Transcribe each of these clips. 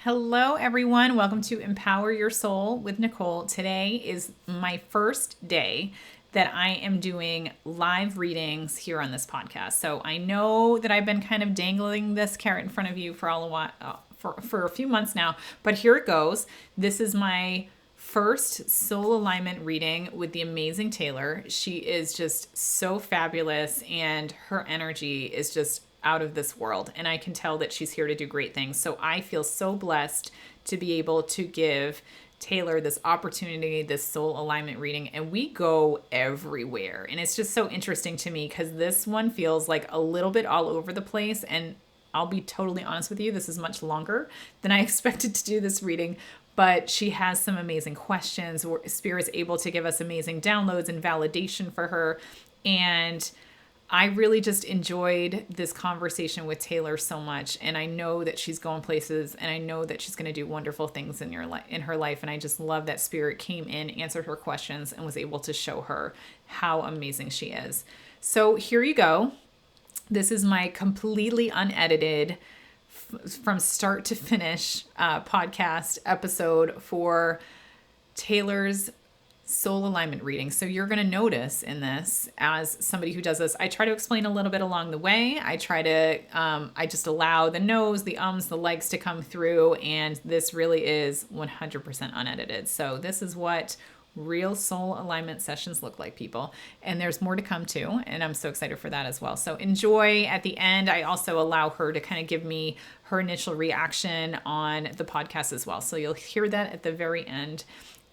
Hello, everyone. Welcome to Empower Your Soul with Nicole. Today is my first day that I am doing live readings here on this podcast. So I know that I've been kind of dangling this carrot in front of you for all a while, for a few months now, but here it goes. This is my first soul alignment reading with the amazing Taylor. She is just so fabulous, and her energy is just out of this world. And I can tell that she's here to do great things. So I feel so blessed to be able to give Taylor this opportunity, this soul alignment reading, and we go everywhere. And it's just so interesting to me because this one feels like a little bit all over the place. And I'll be totally honest with you, this is much longer than I expected to do this reading, but she has some amazing questions. Spirit's able to give us amazing downloads and validation for her. And I really just enjoyed this conversation with Taylor so much, and I know that she's going places, and I know that she's going to do wonderful things in her life, and I just love that Spirit came in, answered her questions, and was able to show her how amazing she is. So here you go. This is my completely unedited, from start to finish podcast episode for Taylor's soul alignment reading. So you're going to notice in this, as somebody who does this, I try to explain a little bit along the way. I try to, I just allow the no's, the ums, the likes to come through. And this really is 100% unedited. So this is what real soul alignment sessions look like, people. And there's more to come too. And I'm so excited for that as well. So enjoy. At the end, I also allow her to kind of give me her initial reaction on the podcast as well. So you'll hear that at the very end.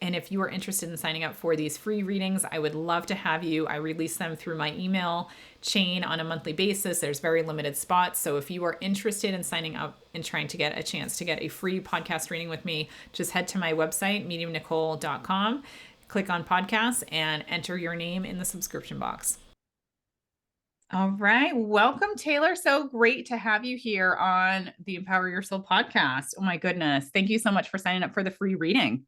And if you are interested in signing up for these free readings, I would love to have you. I release them through my email chain on a monthly basis. There's very limited spots. So if you are interested in signing up and trying to get a chance to get a free podcast reading with me, just head to my website, mediumnicole.com, click on podcasts, and enter your name in the subscription box. All right. Welcome, Taylor. So great to have you here on the Empower Your Soul podcast. Oh my goodness. Thank you so much for signing up for the free reading.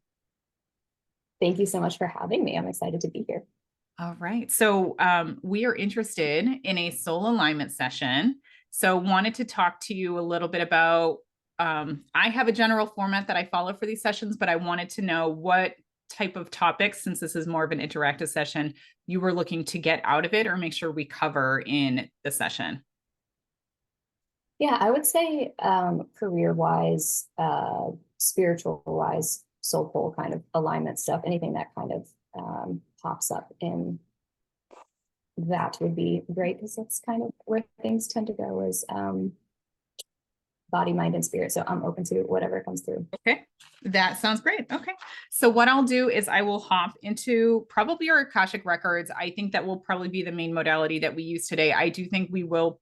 Thank you so much for having me. I'm excited to be here. All right. So we are interested in a soul alignment session. So wanted to talk to you a little bit about, I have a general format that I follow for these sessions, but I wanted to know what type of topics, since this is more of an interactive session, you were looking to get out of it or make sure we cover in the session. Yeah, I would say career-wise, spiritual-wise, soulful kind of alignment stuff, anything that kind of pops up in that would be great, because that's kind of where things tend to go, is body, mind, and spirit. So I'm open to whatever comes through. Okay, that sounds great. Okay, so what I'll do is I will hop into probably your Akashic Records. I think that will probably be the main modality that we use today. I do think we will.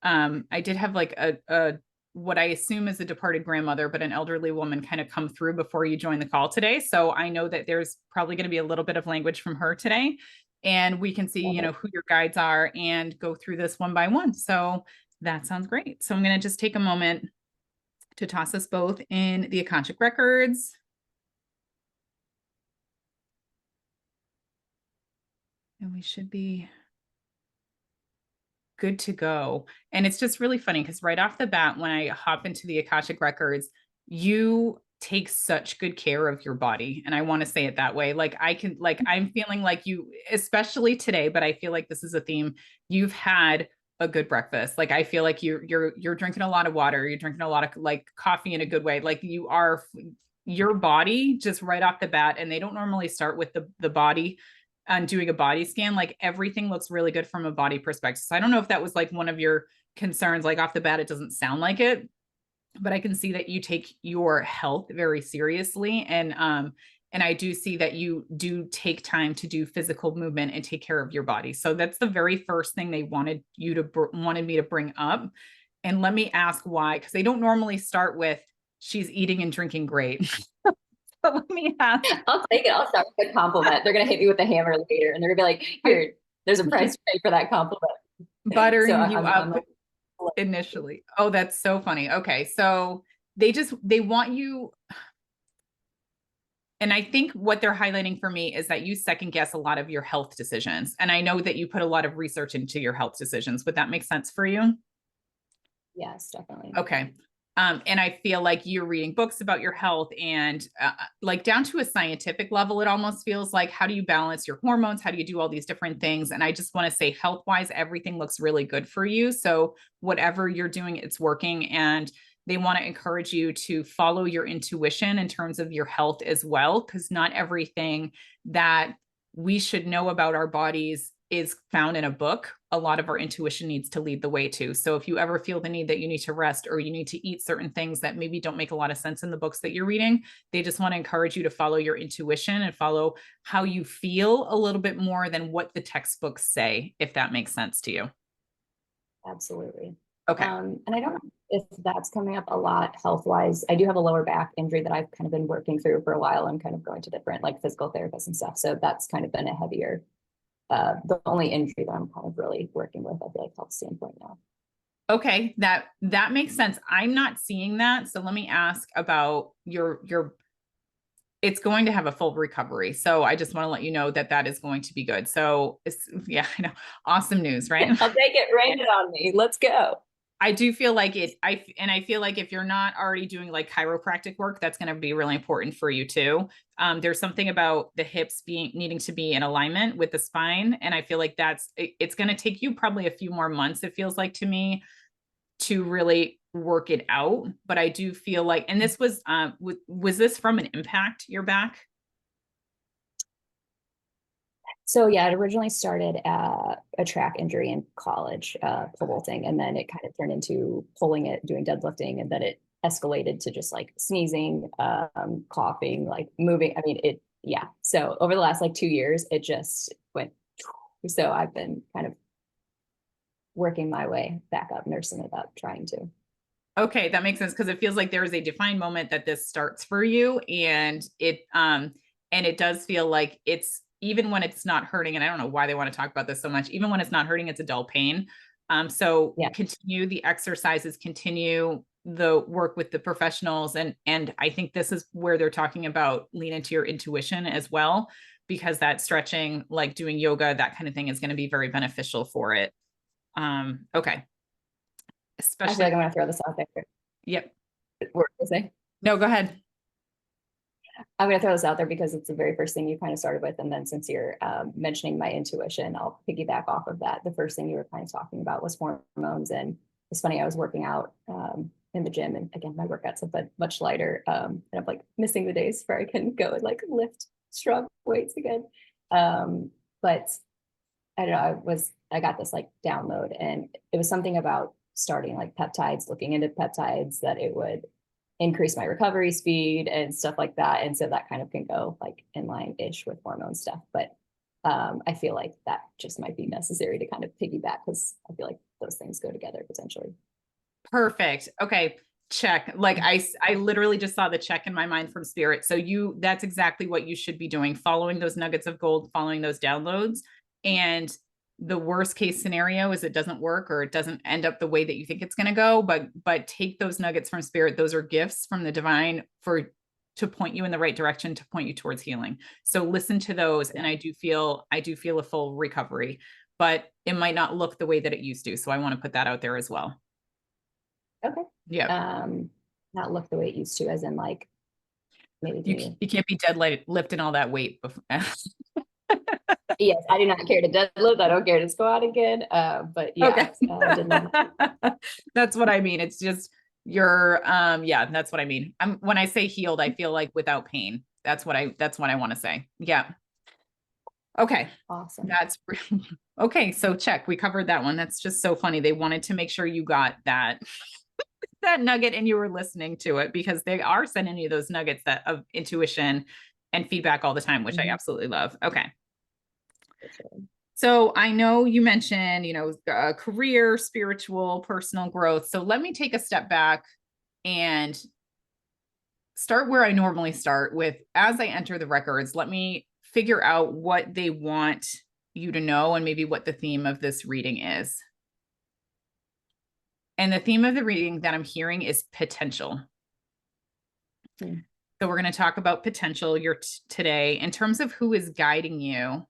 I did have like a what I assume is a departed grandmother, but an elderly woman kind of come through before you join the call today. So I know that there's probably going to be a little bit of language from her today, and we can see, you know, who your guides are and go through this one by one. So that sounds great. So I'm going to just take a moment to toss us both in the Akashic Records. And we should be good to go. And it's just really funny because right off the bat, when I hop into the Akashic Records, you take such good care of your body. And I want to say it that way. Like I'm feeling like you, especially today, but I feel like this is a theme. You've had a good breakfast. Like I feel like you're drinking a lot of water. You're drinking a lot of like coffee in a good way. Like your body just right off the bat. And they don't normally start with the body and doing a body scan, like everything looks really good from a body perspective. So I don't know if that was like one of your concerns, like off the bat, it doesn't sound like it, but I can see that you take your health very seriously. And I do see that you do take time to do physical movement and take care of your body. So that's the very first thing they wanted me to bring up. And let me ask why, because they don't normally start with, she's eating and drinking great. But let me ask. I'll take it. I'll start with a compliment. They're going to hit me with a hammer later, and they're going to be like, here, there's a price to pay for that compliment. Buttering you up initially. Oh, that's so funny. Okay. So they want you. And I think what they're highlighting for me is that you second guess a lot of your health decisions. And I know that you put a lot of research into your health decisions. Would that make sense for you? Yes, definitely. Okay. And I feel like you're reading books about your health and like down to a scientific level, it almost feels like, how do you balance your hormones? How do you do all these different things? And I just want to say, health wise, everything looks really good for you. So whatever you're doing, it's working. And they want to encourage you to follow your intuition in terms of your health as well, because not everything that we should know about our bodies is found in a book. A lot of our intuition needs to lead the way too. So if you ever feel the need that you need to rest or you need to eat certain things that maybe don't make a lot of sense in the books that you're reading, they just want to encourage you to follow your intuition and follow how you feel a little bit more than what the textbooks say, if that makes sense to you. Absolutely. Okay. And I don't know if that's coming up a lot health-wise. I do have a lower back injury that I've kind of been working through for a while and kind of going to different like physical therapists and stuff. So that's kind of been a heavier, the only injury that I'm kind of really working with, I feel like, health standpoint now. Okay, that makes sense. I'm not seeing that. So let me ask about your it's going to have a full recovery. So I just want to let you know that that is going to be good. So it's, yeah, I know. Awesome news, right? I'll take it, rain it on me. Let's go. I do feel like it, I feel like if you're not already doing like chiropractic work, that's going to be really important for you too. There's something about the hips needing to be in alignment with the spine. And I feel like it's going to take you probably a few more months, it feels like to me, to really work it out. But I do feel like, and this was this from an impact, your back? So yeah, it originally started a track injury in college, pole vaulting, and then it kind of turned into pulling it, doing deadlifting, and then it escalated to just like sneezing, coughing, like moving. I mean, yeah. So over the last like 2 years, it just went. So I've been kind of working my way back up, nursing it up, trying to. Okay, that makes sense, because it feels like there is a defined moment that this starts for you, and it does feel like it's, even when it's not hurting, and I don't know why they want to talk about this so much, even when it's not hurting, it's a dull pain. So yeah, continue the exercises, continue the work with the professionals, and I think this is where they're talking about lean into your intuition as well, because that stretching, like doing yoga, that kind of thing, is going to be very beneficial for it. Okay. Especially, I feel like I'm gonna throw this out there. Yep. No, go ahead. I'm going to throw this out there because it's the very first thing you kind of started with. And then since you're mentioning my intuition, I'll piggyback off of that. The first thing you were kind of talking about was hormones. And it's funny, I was working out in the gym. And again, my workouts have been much lighter. And I'm like missing the days where I can go and like lift strong weights again. But I don't know, I got this like download, and it was something about starting like peptides, looking into peptides, that it would increase my recovery speed and stuff like that. And so that kind of can go like in line-ish with hormone stuff. But I feel like that just might be necessary to kind of piggyback, because I feel like those things go together potentially. Perfect. Okay. Check. Like I literally just saw the check in my mind from spirit. So that's exactly what you should be doing, following those nuggets of gold, following those downloads. And the worst case scenario is it doesn't work, or it doesn't end up the way that you think it's going to go. But take those nuggets from spirit. Those are gifts from the divine to point you in the right direction, to point you towards healing. So listen to those. And I do feel a full recovery, but it might not look the way that it used to. So I want to put that out there as well. Okay. Yeah. Not look the way it used to, as in like maybe you can't be lifting all that weight before. Yes, I do not care to deadlift. I don't care to squat again. But yeah, okay. That's what I mean. It's just yeah, that's what I mean. When I say healed, I feel like without pain. That's what I want to say. Yeah. Okay. Awesome. That's okay. So check. We covered that one. That's just so funny. They wanted to make sure you got that that nugget and you were listening to it, because they are sending you those nuggets of intuition and feedback all the time, which I absolutely love. Okay. So I know you mentioned, career, spiritual, personal growth. So let me take a step back and start where I normally start with. As I enter the records, let me figure out what they want you to know and maybe what the theme of this reading is. And the theme of the reading that I'm hearing is potential. So we're going to talk about potential today in terms of who is guiding you.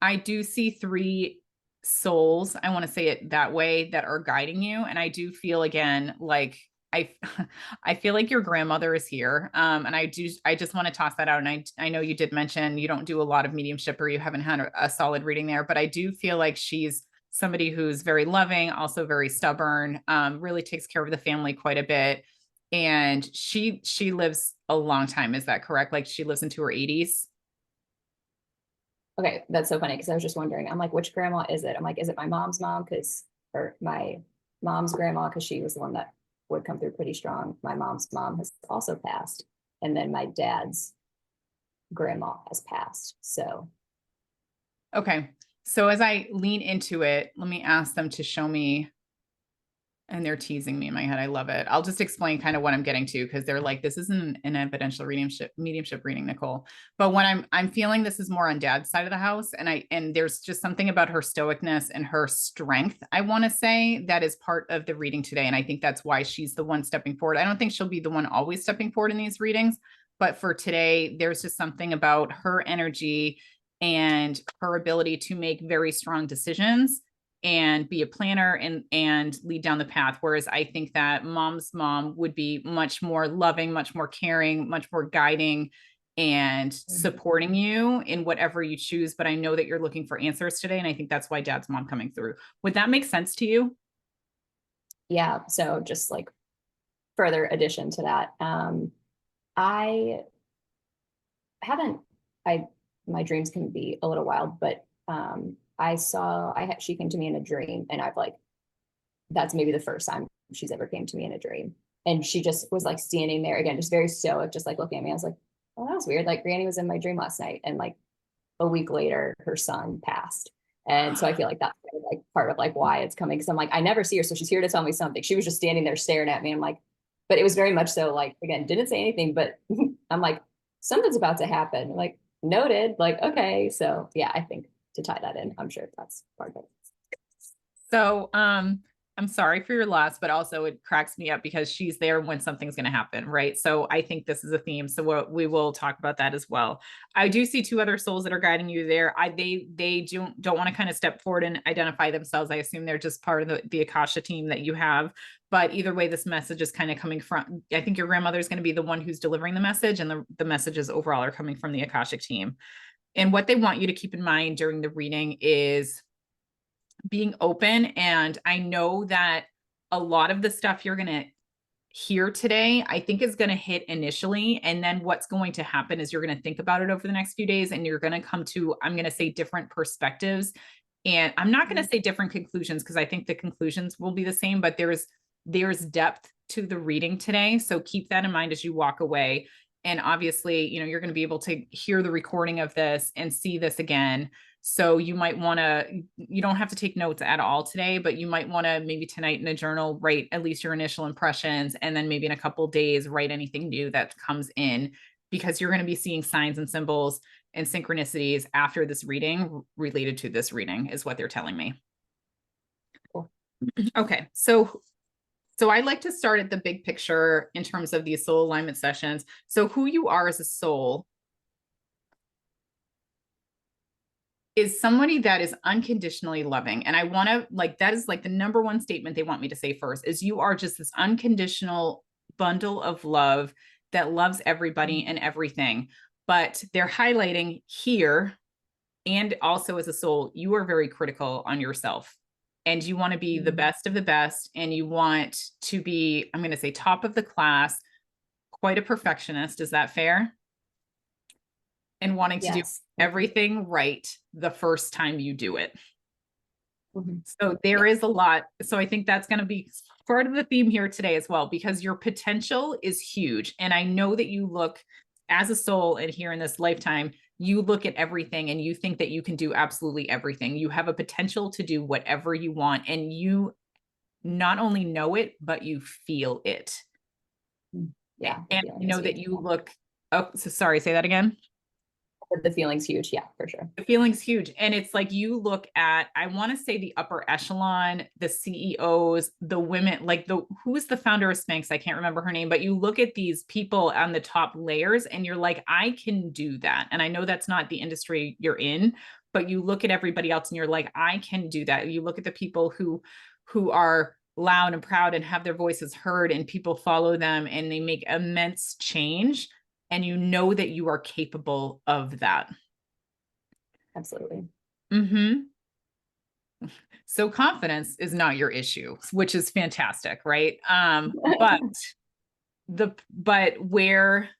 I do see three souls, I want to say it that way, that are guiding you. And I do feel again, like I, I feel like your grandmother is here. And I just want to toss that out. And I know you did mention you don't do a lot of mediumship or you haven't had a solid reading there, but I do feel like she's somebody who's very loving, also very stubborn, really takes care of the family quite a bit. And she lives a long time. Is that correct? Like she lives into her 80s. Okay, that's so funny because I was just wondering. I'm like, which grandma is it? I'm like, is it my mom's mom? Or my mom's grandma, because she was the one that would come through pretty strong. My mom's mom has also passed. And then my dad's grandma has passed. So, Okay. So as I lean into it, let me ask them to show me. And they're teasing me in my head. I love it. I'll just explain kind of what I'm getting to because they're like, this isn't an evidential mediumship reading, Nicole. But when I'm feeling this is more on dad's side of the house. And there's just something about her stoicness and her strength, I want to say, that is part of the reading today. And I think that's why she's the one stepping forward. I don't think she'll be the one always stepping forward in these readings, but for today, there's just something about her energy and her ability to make very strong decisions and be a planner and lead down the path. Whereas I think that mom's mom would be much more loving, much more caring, much more guiding and supporting you in whatever you choose. But I know that you're looking for answers today. And I think that's why dad's mom coming through. Would that make sense to you? yeah. So, just like further addition to that, I haven't, I, my dreams can be a little wild, but she came to me in a dream, and I've like, that's maybe the first time she's ever came to me in a dream. And she just was like standing there again, just very stoic, just like looking at me. I was like, oh, that was weird. Like Granny was in my dream last night. And like a week later, her son passed. And so I feel like that's kind of like part of like why it's coming. Cause I'm like, I never see her. So she's here to tell me something. She was just standing there staring at me. I'm like, but it was very much so like, again, didn't say anything, but I'm like, something's about to happen. Like noted, like, okay. So yeah, I think to tie that in, I'm sure that's part of it. So, I'm sorry for your loss, but also it cracks me up because she's there when something's going to happen, right? So I think this is a theme. So we will talk about that as well. I do see two other souls that are guiding you there. They don't want to kind of step forward and identify themselves. I assume they're just part of the Akasha team that you have. But either way, this message is kind of coming from, I think your grandmother is going to be the one who's delivering the message, and the messages overall are coming from the Akashic team. And what they want you to keep in mind during the reading is being open. And I know that a lot of the stuff you're going to hear today, I think is going to hit initially. And then what's going to happen is you're going to think about it over the next few days and you're going to come to, I'm going to say, different perspectives. And I'm not going to say different conclusions because I think the conclusions will be the same, but there's depth to the reading today. So keep that in mind as you walk away. And obviously, you're going to be able to hear the recording of this and see this again. So you might want to, you don't have to take notes at all today, but you might want to maybe tonight in a journal, write at least your initial impressions. And then maybe in a couple of days, write anything new that comes in, because you're going to be seeing signs and symbols and synchronicities after this reading related to this reading is what they're telling me. Cool. Okay. So I like to start at the big picture in terms of these soul alignment sessions. So who you are as a soul is somebody that is unconditionally loving. And I want to that is like the number one statement they want me to say first is you are just this unconditional bundle of love that loves everybody and everything. But they're highlighting here, and also as a soul, you are very critical on yourself. And you want to be the best of the best. And you want to be, I'm going to say, top of the class, quite a perfectionist. Is that fair? And wanting to do everything right the first time you do it. So there is a lot. So I think that's going to be part of the theme here today as well, because your potential is huge. And I know that you look as a soul, and here in this lifetime, you look at everything and you think that you can do absolutely everything. You have a potential to do whatever you want. And you not only know it, but you feel it. Yeah. And I know that you look, oh, so sorry, say that again. The feeling's huge. Yeah, for sure. The feeling's huge. And it's like you look at, I want to say, the upper echelon, the CEOs, the women, like who is the founder of Spanx? I can't remember her name, but you look at these people on the top layers and you're like, I can do that. And I know that's not the industry you're in, but you look at everybody else and you're like, I can do that. You look at the people who are loud and proud and have their voices heard, and people follow them and they make immense change, and you know that you are capable of that. Absolutely. Mm-hmm. So confidence is not your issue, which is fantastic, right? But where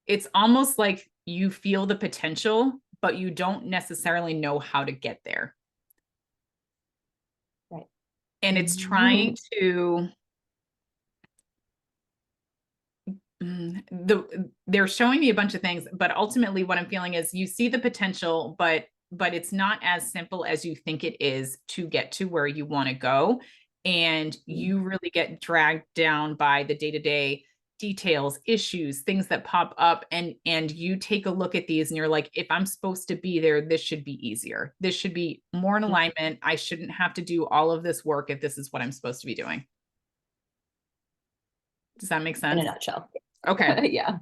it's almost like you feel the potential, but you don't necessarily know how to get there. Right. And it's trying to they're showing me a bunch of things, but ultimately what I'm feeling is you see the potential, but it's not as simple as you think it is to get to where you want to go. And you really get dragged down by the day-to-day details, issues, things that pop up, and you take a look at these and you're like, if I'm supposed to be there, this should be easier. This should be more in alignment. I shouldn't have to do all of this work if this is what I'm supposed to be doing. Does that make sense? In a nutshell. Okay. Yeah.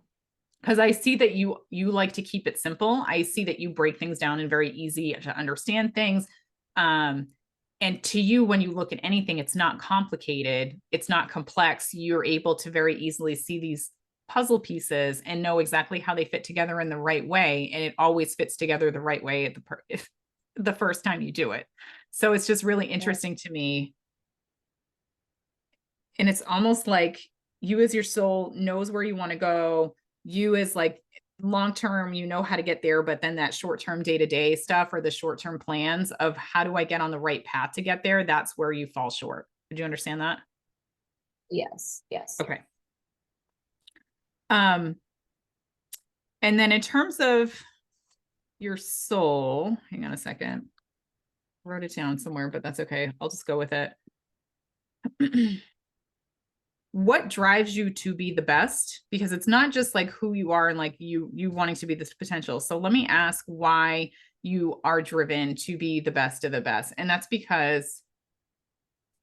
Because I see that you like to keep it simple. I see that you break things down in very easy to understand things. And to you, when you look at anything, it's not complicated. It's not complex. You're able to very easily see these puzzle pieces and know exactly how they fit together in the right way. And it always fits together the right way at the first time you do it. So it's just really interesting to me. And it's almost like you as your soul knows where you want to go. You as like long term, you know how to get there, but then that short term day-to-day stuff or the short term plans of how do I get on the right path to get there, that's where you fall short. Did you understand that? Yes. Yes. Okay. And then in terms of your soul, hang on a second. I wrote it down somewhere, but that's okay. I'll just go with it. What drives you to be the best? Because it's not just like who you are and like you wanting to be this potential. So let me ask why you are driven to be the best of the best. And that's because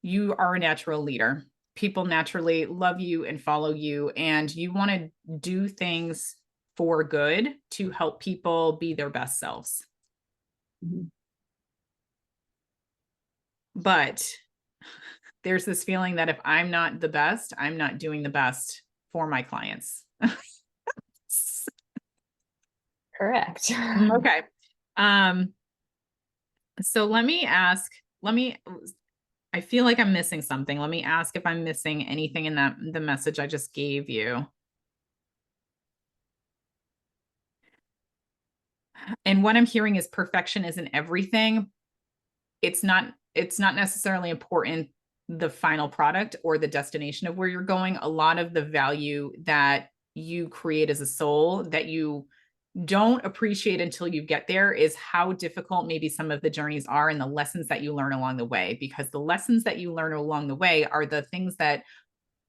you are a natural leader. People naturally love you and follow you, and you want to do things for good to help people be their best selves. Mm-hmm. But there's this feeling that if I'm not the best, I'm not doing the best for my clients. Correct. Okay. So let me ask, I feel like I'm missing something. Let me ask if I'm missing anything in the message I just gave you. And what I'm hearing is perfection isn't everything. It's not necessarily important, the final product or the destination of where you're going. A lot of the value that you create as a soul that you don't appreciate until you get there is how difficult maybe some of the journeys are and the lessons that you learn along the way, because the lessons that you learn along the way are the things that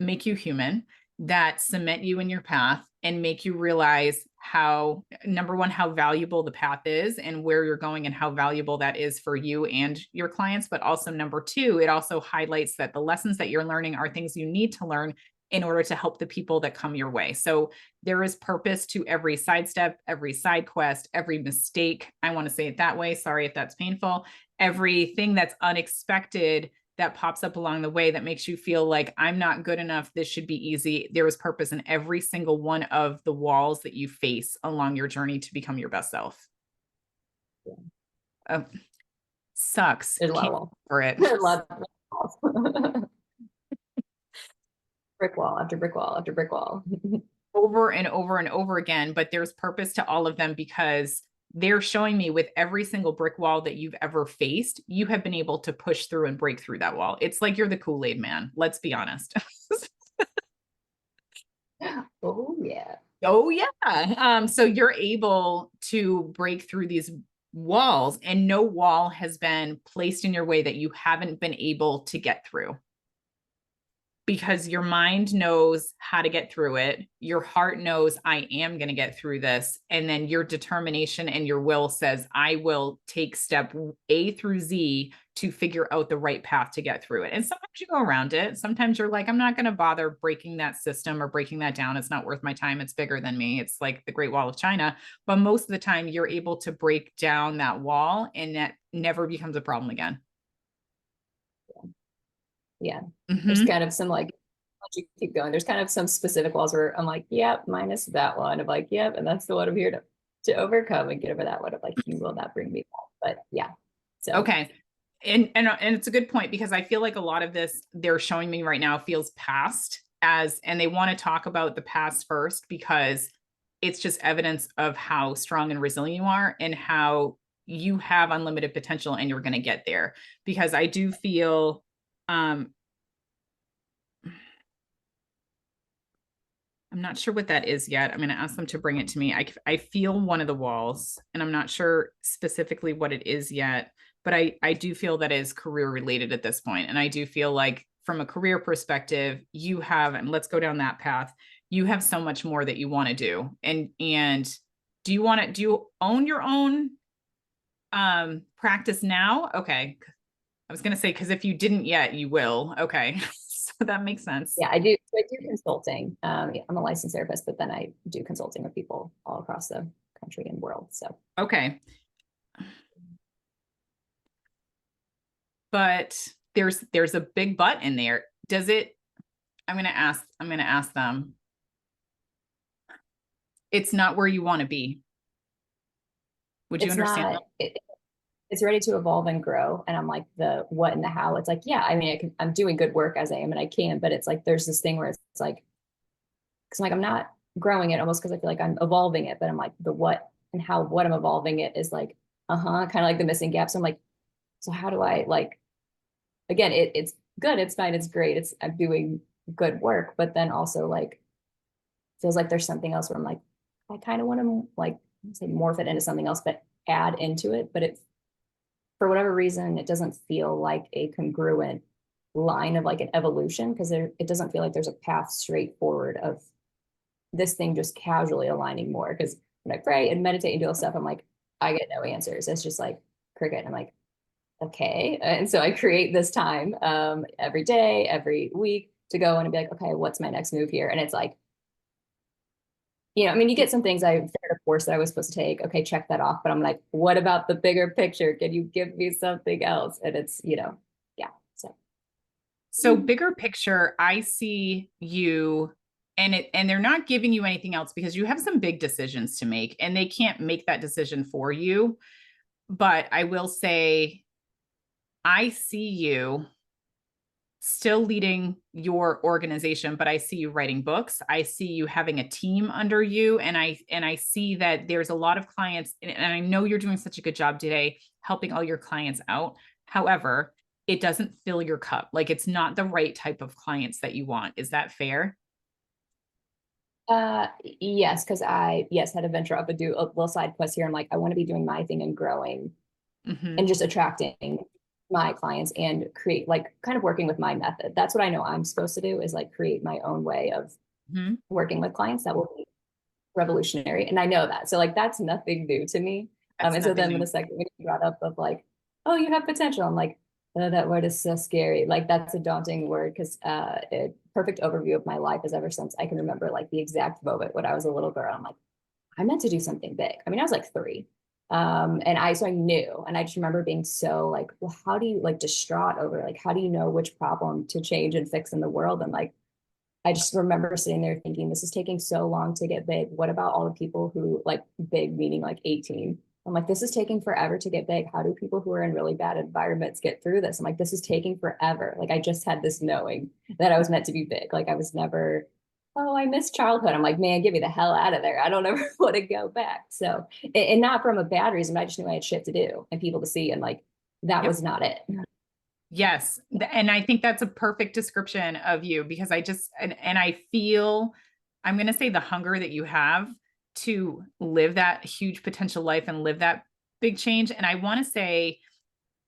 make you human, that cement you in your path and make you realize how, number one, how valuable the path is and where you're going and how valuable that is for you and your clients. But also, number two, it also highlights that the lessons that you're learning are things you need to learn in order to help the people that come your way. So there is purpose to every sidestep, every side quest, every mistake. I want to say it that way. Sorry if that's painful. Everything that's unexpected that pops up along the way that makes you feel like I'm not good enough, this should be easy. There is purpose in every single one of the walls that you face along your journey to become your best self. Yeah. Sucks. There's a lot of walls. For it. There's a lot of walls. Brick wall after brick wall after brick wall. Over and over and over again, but there's purpose to all of them because they're showing me with every single brick wall that you've ever faced, you have been able to push through and break through that wall. It's like you're the Kool-Aid man. Let's be honest. Oh yeah. Oh yeah. So you're able to break through these walls, and no wall has been placed in your way that you haven't been able to get through, because your mind knows how to get through it. Your heart knows I am going to get through this. And then your determination and your will says, I will take step A through Z to figure out the right path to get through it. And sometimes you go around it. Sometimes you're like, I'm not going to bother breaking that system or breaking that down. It's not worth my time. It's bigger than me. It's like the Great Wall of China. But most of the time you're able to break down that wall and that never becomes a problem again. Yeah. There's Mm-hmm. kind of some like, once you keep going, there's kind of some specific walls where I'm like, yep, minus that one. I'm like, yep, and that's the one I'm here to overcome and get over that one. Of like, you will not bring me back. But yeah. So Okay. And it's a good point, because I feel like a lot of this they're showing me right now feels past, as and they want to talk about the past first, because it's just evidence of how strong and resilient you are and how you have unlimited potential and you're going to get there. Because I do feel I'm not sure what that is yet. I'm going to ask them to bring it to me. I feel one of the walls, and I'm not sure specifically what it is yet, but I do feel that is career related at this point. And I do feel like from a career perspective, you have, and let's go down that path, you have so much more that you want to do. And do you own your own practice now? Okay. I was going to say, because if you didn't yet, you will. Okay. So that makes sense. yeah, I do. So I do consulting. Yeah, I'm a licensed therapist, but then I do consulting with people all across the country and world. So Okay. But there's a big but in there. Does it, I'm going to ask them. It's not where you want to be. Would you it's understand not, it's ready to evolve and grow. And I'm like, the what and the how. It's like, yeah, I mean, I'm doing good work as I am and I can, but it's like, there's this thing where it's like, because I'm like, I'm not growing it almost because I feel like I'm evolving it, but I'm like, the what and how, what I'm evolving it is like, kind of like the missing gaps. I'm like, so how do I like, again, it's good, it's fine, it's great, I'm doing good work, but then also like feels like there's something else where I'm like, I kind of want to like say morph it into something else, but add into it. But it, for whatever reason, it doesn't feel like a congruent line of like an evolution, because it doesn't feel like there's a path straight forward of this thing just casually aligning more. Because when I pray and meditate and do all stuff, I'm like, I get no answers. It's just like cricket. And I'm like, okay. And so I create this time every day, every week to go in and be like, okay, what's my next move here? And it's like, I mean, you get some things I failed a course that I was supposed to take. Okay, check that off. But I'm like, what about the bigger picture? Can you give me something else? And it's, yeah. So bigger picture, I see you, and they're not giving you anything else because you have some big decisions to make and they can't make that decision for you. But I will say, I see you still leading your organization, but I see you writing books. I see you having a team under you. And I see that there's a lot of clients, and I know you're doing such a good job today helping all your clients out. However, it doesn't fill your cup. Like, it's not the right type of clients that you want. Is that fair? Yes, because I had to venture up and do a little side quest here. I'm like, I want to be doing my thing and growing Mm-hmm. and just attracting my clients and create like kind of working with my method. That's what I know I'm supposed to do, is like create my own way of Mm-hmm. working with clients that will be revolutionary. And I know that. So like that's nothing new to me. That's And so nothing then when new. the second when you brought up of like, oh, you have potential, I'm like, oh, that word is so scary. Like that's a daunting word, because a perfect overview of my life is ever since I can remember like the exact moment when I was a little girl. I'm like, I meant to do something big. I mean, I was like 3. So I knew, and I just remember being so like, well, how do you like distraught over like, how do you know which problem to change and fix in the world? And like, I just remember sitting there thinking, this is taking so long to get big. What about all the people who like big, meaning like 18? I'm like, this is taking forever to get big. How do people who are in really bad environments get through this? I'm like, this is taking forever. Like, I just had this knowing that I was meant to be big. Like, I was never, oh, I miss childhood. I'm like, man, get me the hell out of there. I don't ever want to go back. So, and not from a bad reason, but I just knew I had shit to do and people to see. And like, that Yep. was not it. Yes. And I think that's a perfect description of you, because I just, and I feel, I'm going to say the hunger that you have to live that huge potential life and live that big change. And I want to say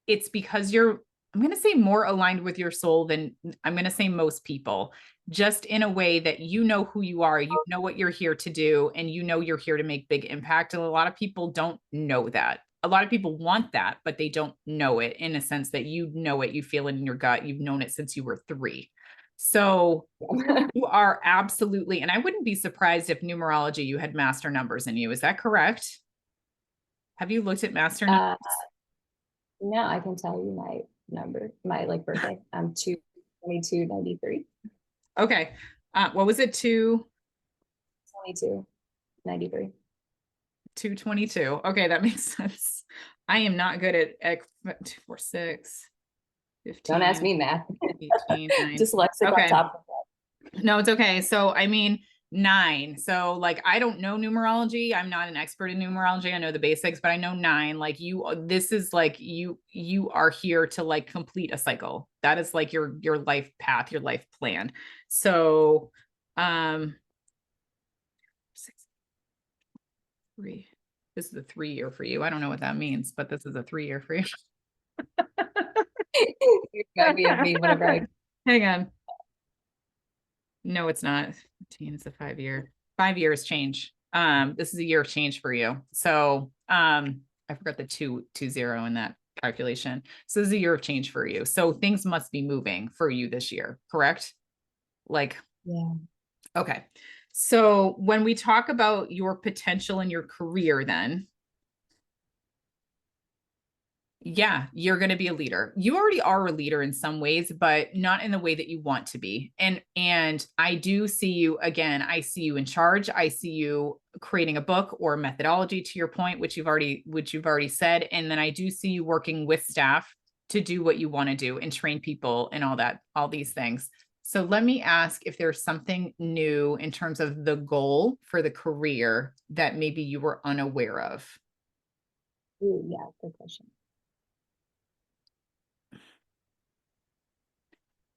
it's because you're I'm going to say more aligned with your soul than I'm going to say most people, just in a way that you know who you are, you know what you're here to do, and you know you're here to make big impact. And a lot of people don't know that. A lot of people want that, but they don't know it in a sense that you know it, you feel it in your gut, you've known it since you were 3. So you are absolutely, and I wouldn't be surprised if numerology, you had master numbers in you. Is that correct? Have you looked at master numbers? No, I can tell you my number, my like birthday. I'm 2/22/93. Okay. What was it? 22/93. 222. Okay, that makes sense. I am not good at 2, 4, 6, Don't ask 15, me math. 18, 9. Dyslexic on Okay. top of No, it's okay. So, I mean, 9. So, like, I don't know numerology. I'm not an expert in numerology. I know the basics, but I know 9. Like, this is like you are here to like complete a cycle. That is like your life path, your life plan. So, 6, 3. This is a 3-year for you. I don't know what that means, but this is a 3-year for you. that. You remind me of me whenever I Hang on. No, it's not. 15 is a 5-year. 5 years change. This is a year of change for you. So I forgot the 220 in that calculation. So this is a year of change for you. So things must be moving for you this year, correct? Like, yeah. okay. So when we talk about your potential in your career, then yeah, you're going to be a leader. You already are a leader in some ways, but not in the way that you want to be. And I do see you again, I see you in charge. I see you creating a book or methodology, to your point, which you've already said. And then I do see you working with staff to do what you want to do and train people and all these things. So let me ask if there's something new in terms of the goal for the career that maybe you were unaware of. Ooh, yeah, good question.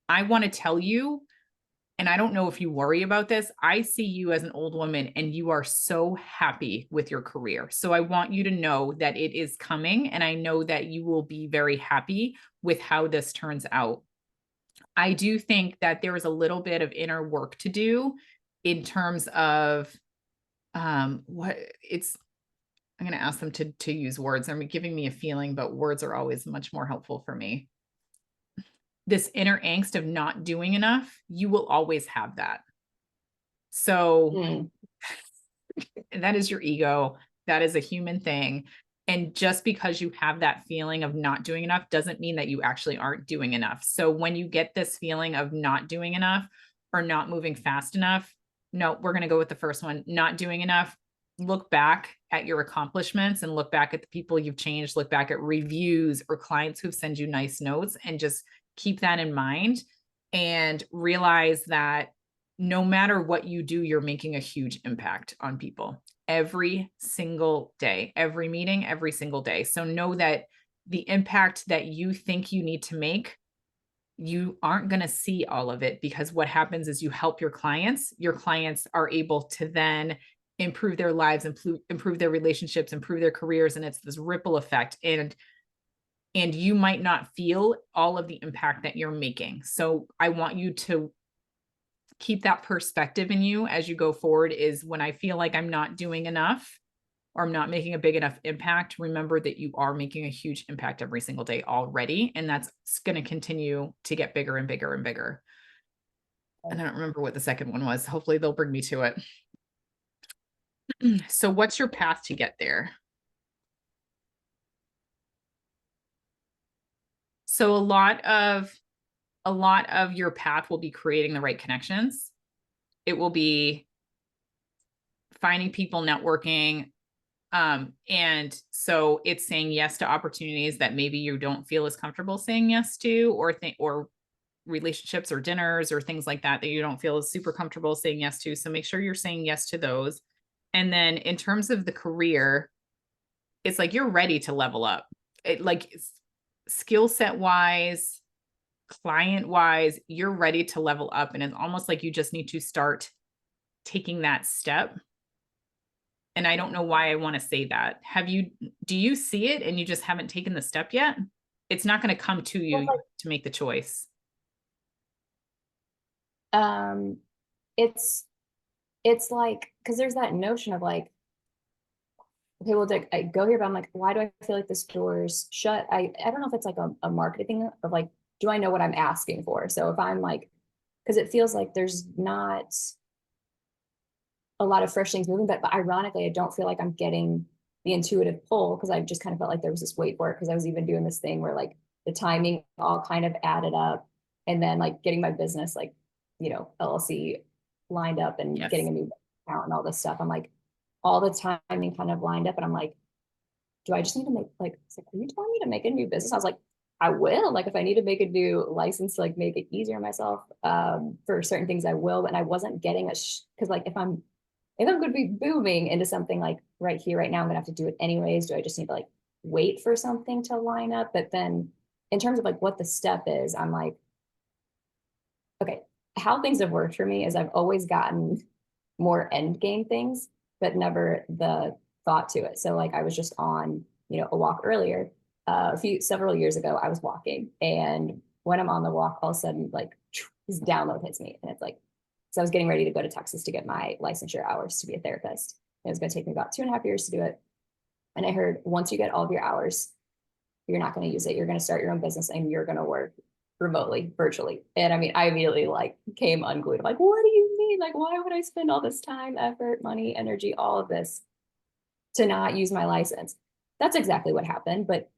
I want to tell you, and I don't know if you worry about this, I see you as an old woman and you are so happy with your career. So I want you to know that it is coming, and I know that you will be very happy with how this turns out. I do think that there is a little bit of inner work to do in terms of what it's, I'm going to ask them to use words. They're giving me a feeling, but words are always much more helpful for me. This inner angst of not doing enough, you will always have that. So that is your ego. That is a human thing. And just because you have that feeling of not doing enough doesn't mean that you actually aren't doing enough. So when you get this feeling of not doing enough or not moving fast enough, no, we're going to go with the first one, not doing enough. Look back at your accomplishments and look back at the people you've changed, look back at reviews or clients who've sent you nice notes, and just keep that in mind and realize that no matter what you do, you're making a huge impact on people every single day, every meeting, every single day. So know that the impact that you think you need to make, you aren't going to see all of it, because what happens is you help your clients are able to then improve their lives, improve their relationships, improve their careers. And it's this ripple effect. And you might not feel all of the impact that you're making. So I want you to keep that perspective in you as you go forward. Is when I feel like I'm not doing enough or I'm not making a big enough impact, remember that you are making a huge impact every single day already. And that's going to continue to get bigger and bigger and bigger. And I don't remember what the second one was. Hopefully they'll bring me to it. So what's your path to get there? So a lot of your path will be creating the right connections. It will be finding people, networking. And so it's saying yes to opportunities that maybe you don't feel as comfortable saying yes to, or relationships or dinners or things like that you don't feel as super comfortable saying yes to. So make sure you're saying yes to those. And then in terms of the career, it's like you're ready to level up. It like skill set wise, client wise, you're ready to level up. And it's almost like you just need to start taking that step. And I don't know why I want to say that. Do you see it and you just haven't taken the step yet? it's not going to come to you Well, to make the choice. um, it's like, because there's that notion of like, okay, well, Dick, I go here, but I'm like, why do I feel like this door's shut? I don't know if it's like a marketing thing of like, do I know what I'm asking for? So if I'm like, because it feels like there's not a lot of fresh things moving, but ironically, I don't feel like I'm getting the intuitive pull because I just kind of felt like there was this wait for it because I was even doing this thing where like the timing all kind of added up, and then like getting my business like, you know, LLC lined up and getting Yes. a new account and all this stuff. I'm like, all the timing kind of lined up, and I'm like, do I just need to make like, it's like, are you telling me to make a new business? I was like, I will. Like, if I need to make a new license to like make it easier on myself for certain things, I will. And I wasn't getting because like if I'm going to be booming into something like right here, right now, I'm going to have to do it anyways. Do I just need to like wait for something to line up? But then in terms of like what the step is, I'm like, okay, how things have worked for me is I've always gotten more end game things, but never the thought to it. So like I was just on, you know, a walk earlier, several years ago, I was walking, and when I'm on the walk, all of a sudden like this download hits me, and it's like, so I was getting ready to go to Texas to get my licensure hours to be a therapist. It was going to take me about 2.5 years to do it. And I heard once you get all of your hours, you're not going to use it. You're going to start your own business and you're going to work remotely, virtually. And I mean, I immediately like came unglued. I'm like, what do you mean? Like, why would I spend all this time, effort, money, energy, all of this to not use my license? That's exactly what happened. But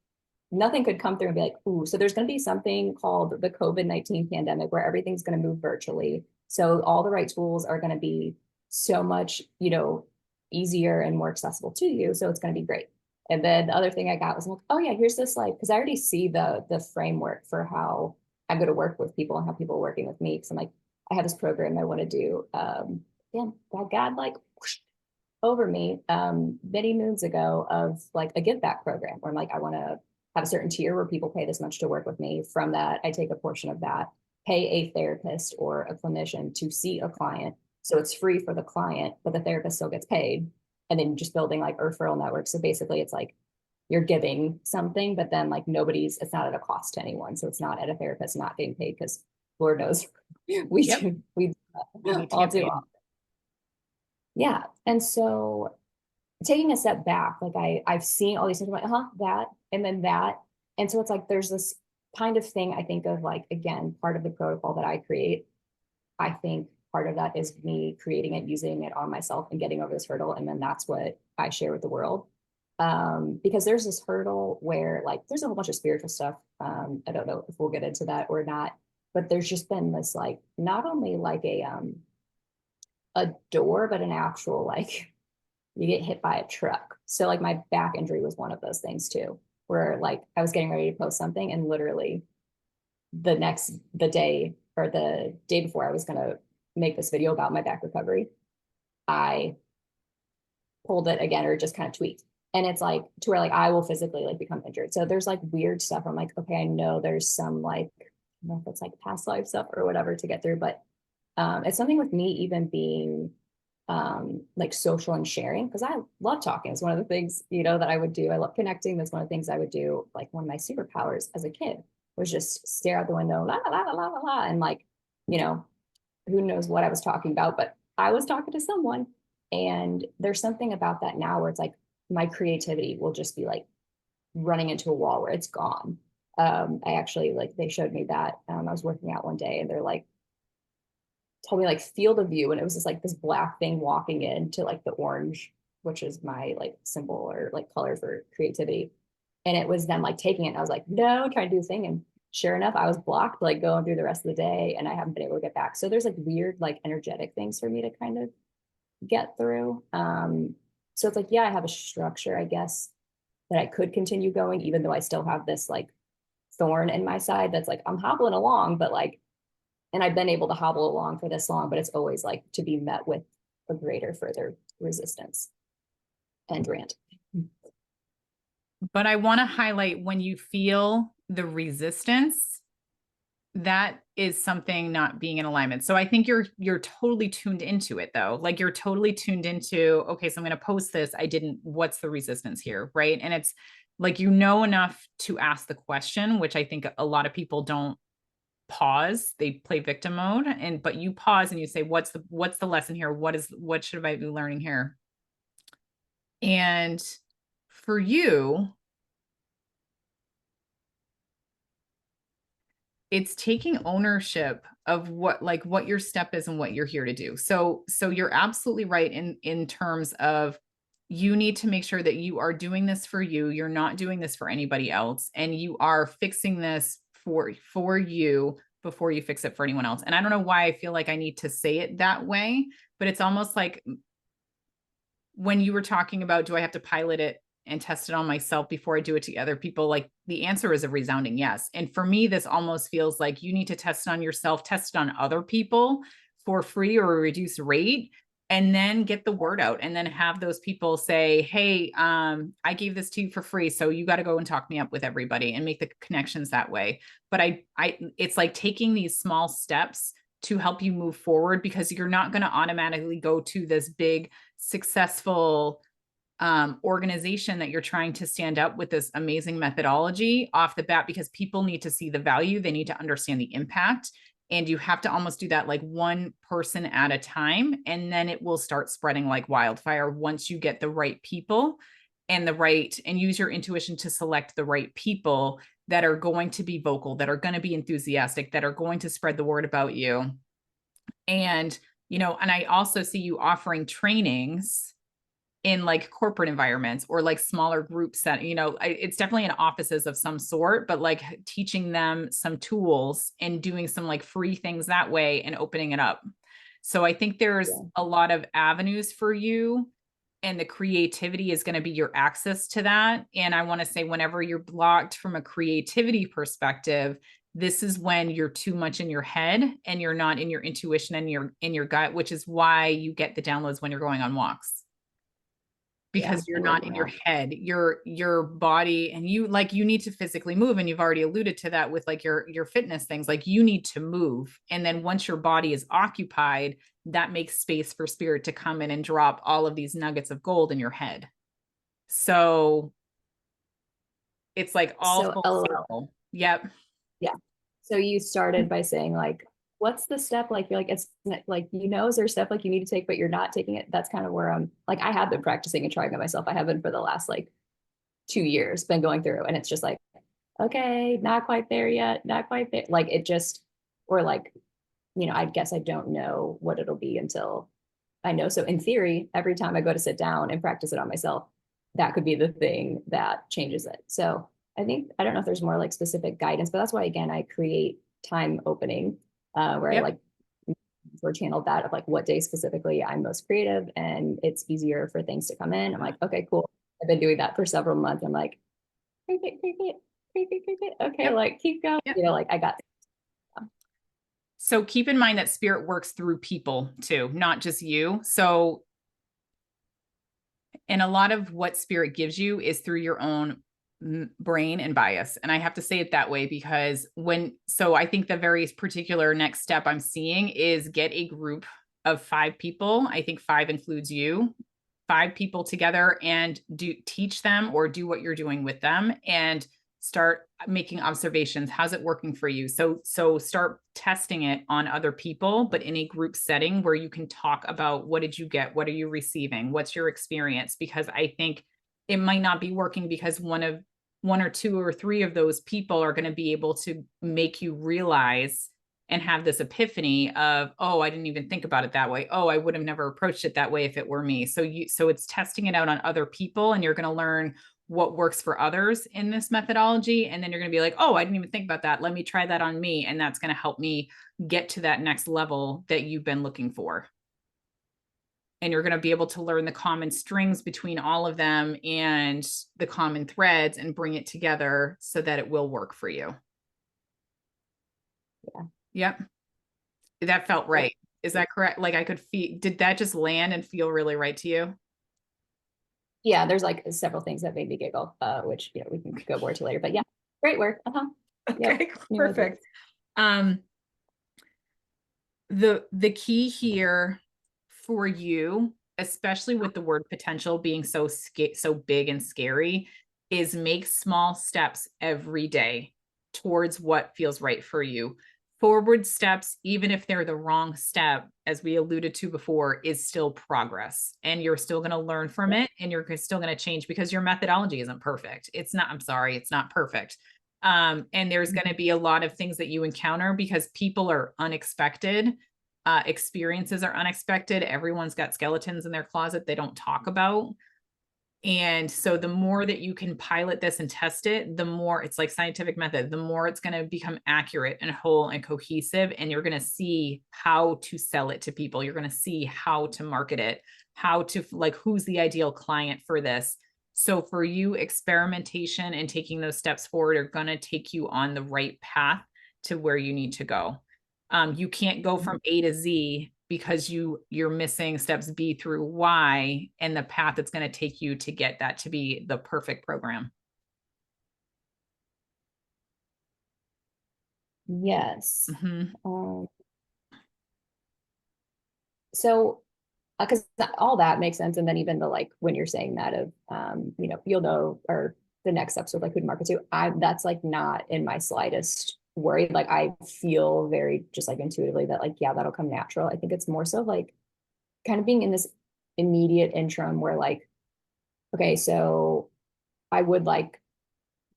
nothing could come through and be like, ooh, so there's going to be something called the COVID-19 pandemic where everything's going to move virtually. So all the right tools are going to be so much, you know, easier and more accessible to you. So it's going to be great. And then the other thing I got was like, oh yeah, here's this like, because I already see the framework for how I'm going to work with people and how people are working with me. Because I'm like, I have this program I want to do. Yeah, God like whoosh, over me many moons ago of like a give back program where I'm like, I want to have a certain tier where people pay this much to work with me. From that, I take a portion of that, pay a therapist or a clinician to see a client. So it's free for the client, but the therapist still gets paid. And then just building like referral networks. So basically it's like you're giving something, but then like it's not at a cost to anyone. So it's not at a therapist not getting paid because Lord knows Yep. we You need to all get do. paid. Yeah. And so taking a step back, like I've seen all these things, I'm like, that, and then that. And so it's like there's this kind of thing I think of like, again, part of the protocol that I create. I think part of that is me creating it, using it on myself and getting over this hurdle. And then that's what I share with the world. Because there's this hurdle where like there's a whole bunch of spiritual stuff. I don't know if we'll get into that or not, but there's just been this like not only like a door, but an actual like you get hit by a truck. So like my back injury was one of those things too, where like I was getting ready to post something and literally the day or the day before I was gonna make this video about my back recovery, I pulled it again or just kind of tweaked. And it's like to where like I will physically like become injured. So there's like weird stuff. I'm like, okay, I know there's some like, I don't know if it's like past life stuff or whatever to get through, but it's something with me even being like social and sharing because I love talking. It's one of the things, you know, that I would do. I love connecting. That's one of the things I would do. Like one of my superpowers as a kid was just stare out the window, la la la la la la, and like, you know, who knows what I was talking about, but I was talking to someone. And there's something about that now where it's like my creativity will just be like running into a wall where it's gone. I actually like they showed me that I was working out one day and they're like told me like field of view, and it was just like this black thing walking into like the orange, which is my like symbol or like color for creativity. And it was them like taking it. And I was like, no, trying to do the thing. And sure enough, I was blocked like going through the rest of the day and I haven't been able to get back. So there's like weird, like energetic things for me to kind of get through. So it's like, yeah, I have a structure, I guess, that I could continue going, even though I still have this like thorn in my side that's like, I'm hobbling along, but like, and I've been able to hobble along for this long, but it's always like to be met with a greater, further resistance and rant. But I want to highlight when you feel the resistance, that is something not being in alignment. So I think you're totally tuned into it though. Like you're totally tuned into, okay, so I'm going to post this. What's the resistance here? Right. And it's like, you know enough to ask the question, which I think a lot of people don't pause. They play victim mode, and but you pause and you say, what's the lesson here? What should I be learning here? And for you, it's taking ownership of what your step is and what you're here to do. So you're absolutely right in terms of, you need to make sure that you are doing this for you. You're not doing this for anybody else, and you are fixing this for you before you fix it for anyone else. And I don't know why I feel like I need to say it that way, but it's almost like when you were talking about, do I have to pilot it and test it on myself before I do it to other people? Like, the answer is a resounding yes. And for me, this almost feels like you need to test it on yourself, test it on other people for free or a reduced rate, and then get the word out, and then have those people say, hey, I gave this to you for free, so you got to go and talk me up with everybody, and make the connections that way. But it's like taking these small steps to help you move forward, because you're not going to automatically go to this big successful organization that you're trying to stand up with this amazing methodology off the bat, because people need to see the value. They need to understand the impact. And you have to almost do that like one person at a time. And then it will start spreading like wildfire once you get the right people and use your intuition to select the right people that are going to be vocal, that are going to be enthusiastic, that are going to spread the word about you. And, and I also see you offering trainings in like corporate environments or like smaller groups that, it's definitely in offices of some sort, but like teaching them some tools and doing some like free things that way and opening it up. So I think there's a lot of avenues for you, and the creativity is going to be your access to that. And I want to say, whenever you're blocked from a creativity perspective, this is when you're too much in your head and you're not in your intuition and in your gut, which is why you get the downloads when you're going on walks, because you're not in your head, your body, and you need to physically move. And you've already alluded to that with like your fitness things. Like, you need to move. And then once your body is occupied, that makes space for spirit to come in and drop all of these nuggets of gold in your head. So it's like all full circle. Yep. Yeah. So you started by saying like, what's the step? Like, you're like, it's like, is there a step like you need to take, but you're not taking it? That's kind of where I'm like, I have been practicing and trying it myself. I have been for the last like 2 years, been going through, and it's just like, okay, not quite there yet, not quite there. Like, it just, or like, I guess I don't know what it'll be until I know. So in theory, every time I go to sit down and practice it on myself, that could be the thing that changes it. So I don't know if there's more like specific guidance, but that's why, again, I create time opening where I like or channeled that of like what day specifically I'm most creative and it's easier for things to come in. I'm like, okay, cool. I've been doing that for several months. I'm like, okay, like keep going. Like I got. So keep in mind that spirit works through people too, not just you. So, and a lot of what spirit gives you is through your own brain and bias. And I have to say it that way because I think the very particular next step I'm seeing is get a group of 5 people. I think 5 includes you, 5 people together, and teach them or do what you're doing with them and start making observations. How's it working for you? So start testing it on other people, but in a group setting where you can talk about, what did you get? What are you receiving? What's your experience? Because I think it might not be working because one or 2 or 3 of those people are going to be able to make you realize and have this epiphany of, oh, I didn't even think about it that way. Oh, I would have never approached it that way if it were me. So it's testing it out on other people, and you're going to learn what works for others in this methodology. And then you're going to be like, oh, I didn't even think about that. Let me try that on me. And that's going to help me get to that next level that you've been looking for. And you're going to be able to learn the common strings between all of them and the common threads and bring it together so that it will work for you. Yeah. Yep. That felt right. Is that correct? Like, I could feel, did that just land and feel really right to you? Yeah, there's like several things that made me giggle, which we can go more to later. But yeah, great work. Okay, yep. Perfect. The key here for you, especially with the word potential being so big and scary, is make small steps every day towards what feels right for you. Forward steps, even if they're the wrong step, as we alluded to before, is still progress. And you're still going to learn from it, and you're still going to change because your methodology isn't perfect. It's not, I'm sorry, it's not perfect. And there's going to be a lot of things that you encounter because people are unexpected. Experiences are unexpected. Everyone's got skeletons in their closet they don't talk about. And so the more that you can pilot this and test it, the more it's like scientific method, the more it's going to become accurate and whole and cohesive. And you're going to see how to sell it to people. You're going to see how to market it, how to like, who's the ideal client for this. So for you, experimentation and taking those steps forward are going to take you on the right path to where you need to go. You can't go from A to Z because you're missing steps B through Y and the path it's going to take you to get that to be the perfect program. Yes. Mm-hmm. So, because all that makes sense. And then even the, like, when you're saying that of, you know, you'll know, or the next steps of like who to market to, that's like not in my slightest worry. Like, I feel very just like intuitively that like, yeah, that'll come natural. I think it's more so like kind of being in this immediate interim where like, okay, so I would like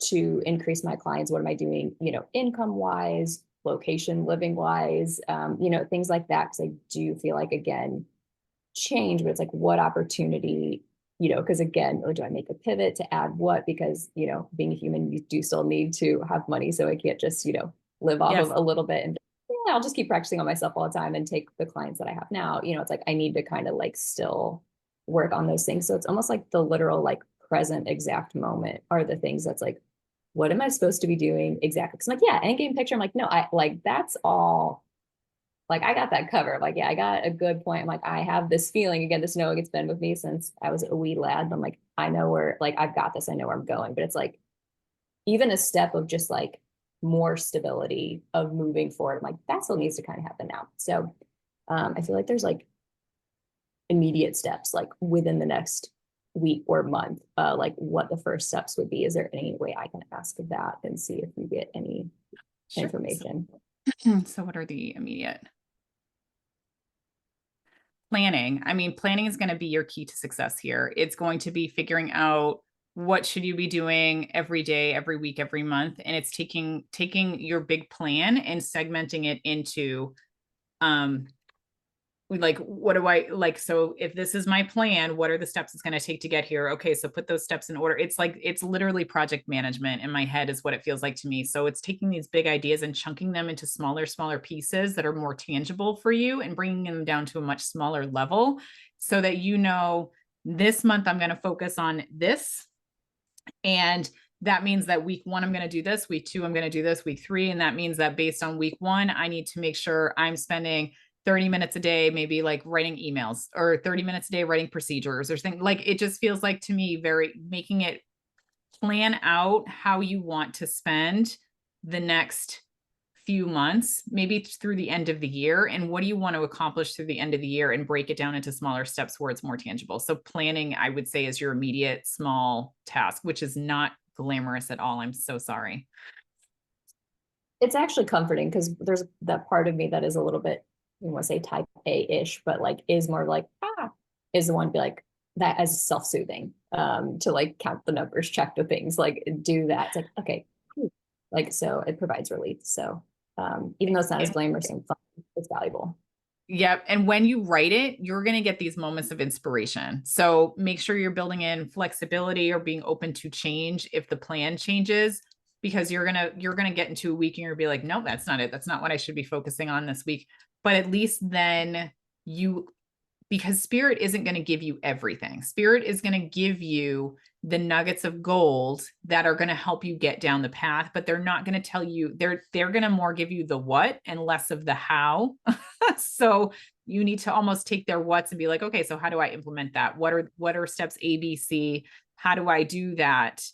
to increase my clients. What am I doing, you know, income wise, location, living wise, you know, things like that. Cause I do feel like, again, change, but it's like, what opportunity, you know, because again, or do I make a pivot to add what? Because, you know, being a human, you do still need to have money. So I can't just, you know, live off Yes. of a little bit and yeah, I'll just keep practicing on myself all the time and take the clients that I have now. You know, it's like I need to kind of like still work on those things. So it's almost like the literal like present exact moment are the things that's like, what am I supposed to be doing exactly? Because I'm like, yeah, end game picture. I'm like, no, I like that's all like I got that covered. Like, yeah, I got a good point. I'm like, I have this feeling again, this knowing it's been with me since I was a wee lad. I'm like, I know where, like, I've got this. I know where I'm going. But it's like even a step of just like more stability of moving forward. I'm like, that still needs to kind of happen now. So I feel like there's like immediate steps, like within the next week or month, like what the first steps would be. Is there any way I can ask of that and see if you get any Sure. information? So what are the immediate? Planning. I mean, planning is going to be your key to success here. It's going to be figuring out what should you be doing every day, every week, every month, and it's taking your big plan and segmenting it into like, what do I like? So if this is my plan, what are the steps it's going to take to get here? Okay, so put those steps in order. It's like, it's literally project management in my head is what it feels like to me. So it's taking these big ideas and chunking them into smaller pieces that are more tangible for you and bringing them down to a much smaller level so that, you know, this month I'm going to focus on this. And that means that week 1, I'm going to do this, week 2, I'm going to do this, week 3. And that means that based on week 1, I need to make sure I'm spending 30 minutes a day, maybe like writing emails, or 30 minutes a day writing procedures or things. Like, it just feels like to me, very making it plan out how you want to spend the next few months, maybe through the end of the year. And what do you want to accomplish through the end of the year, and break it down into smaller steps where it's more tangible. So planning, I would say, is your immediate small task, which is not glamorous at all. I'm so sorry. It's actually comforting because there's that part of me that is a little bit, I want to say type A-ish, but like is more like, is the one to be like that as self-soothing, to like count the numbers, check the things, like do that. It's like, okay, cool. Like, so it provides relief. So even though it's not as glamorous and fun, it's valuable. Yep. And when you write it, you're going to get these moments of inspiration. So make sure you're building in flexibility or being open to change if the plan changes, because you're going to get into a week and you're going to be like, no, that's not it. That's not what I should be focusing on this week. But at least then you, because spirit isn't going to give you everything. Spirit is going to give you the nuggets of gold that are going to help you get down the path, but they're not going to tell you, they're going to more give you the what and less of the how. So you need to almost take their what's and be like, okay, so how do I implement that? What are steps A, B, C? How do I do that?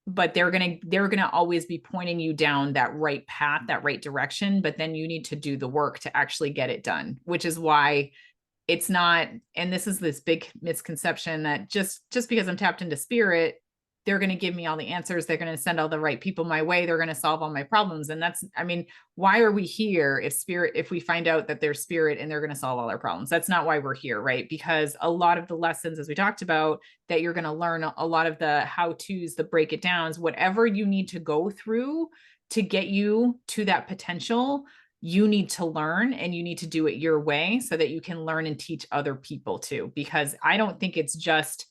But they're going to always be pointing you down that right path, that right direction. But then you need to do the work to actually get it done, which is why it's not, and this is this big misconception that just because I'm tapped into spirit, they're going to give me all the answers. They're going to send all the right people my way. They're going to solve all my problems. And that's, I mean, why are we here if we find out that there's spirit and they're going to solve all our problems? That's not why we're here, right? Because a lot of the lessons, as we talked about, that you're going to learn, a lot of the how-tos, the break it downs, whatever you need to go through to get you to that potential, you need to learn, and you need to do it your way so that you can learn and teach other people too. Because I don't think it's just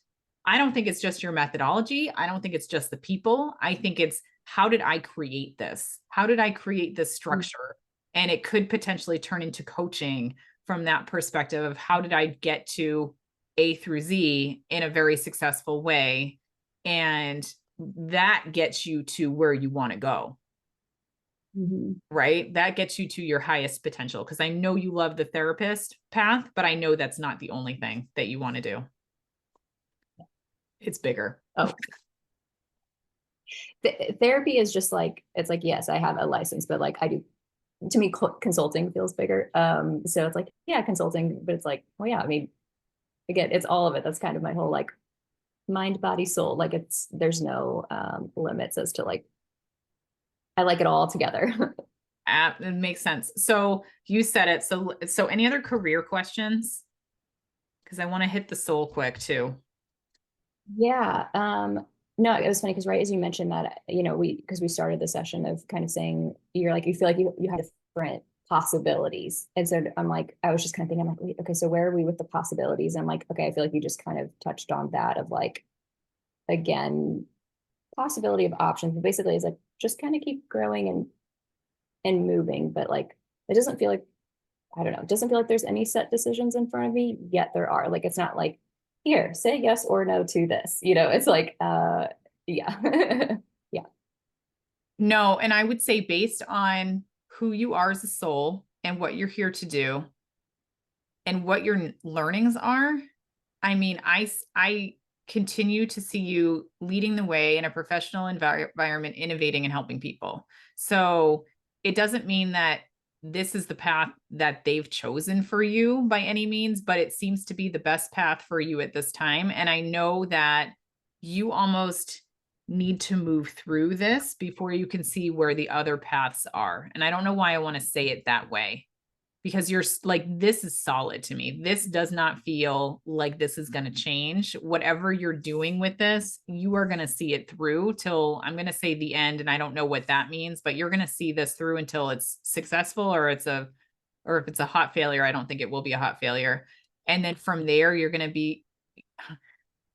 your methodology. I don't think it's just the people. I think it's, how did I create this? How did I create this structure? And it could potentially turn into coaching from that perspective of, how did I get to A through Z in a very successful way? And that gets you to where you want to go. Mm-hmm. Right? That gets you to your highest potential. Because I know you love the therapist path, but I know that's not the only thing that you want to do. It's bigger. Oh, therapy is just like, it's like, yes, I have a license, but like I do, to me, consulting feels bigger. So it's like, yeah, consulting, but it's like, well, yeah, I mean, again, it's all of it. That's kind of my whole like mind, body, soul. Like there's no limits as to like, I like it all together. It makes sense. So you said it. So any other career questions? Because I want to hit the soul quick too. Yeah. No, it was funny because right as you mentioned that, because we started the session of kind of saying you're like, you feel like you had different possibilities. And so I'm like, I was just kind of thinking, I'm like, wait, okay, so where are we with the possibilities? And I'm like, okay, I feel like you just kind of touched on that of like, again, possibility of options, but basically it's like just kind of keep growing and moving. But like it doesn't feel like, I don't know, it doesn't feel like there's any set decisions in front of me, yet there are. Like it's not like, here, say yes or no to this. It's like yeah. Yeah. No, and I would say, based on who you are as a soul and what you're here to do and what your learnings are, I mean, I continue to see you leading the way in a professional environment, innovating and helping people. So it doesn't mean that this is the path that they've chosen for you by any means, but it seems to be the best path for you at this time. And I know that you almost need to move through this before you can see where the other paths are. And I don't know why I want to say it that way, because you're like, this is solid to me. This does not feel like this is going to change. Whatever you're doing with this, you are going to see it through till, I'm going to say, the end. And I don't know what that means, but you're going to see this through until it's successful, or if it's a hot failure. I don't think it will be a hot failure. And then from there, you're going to be,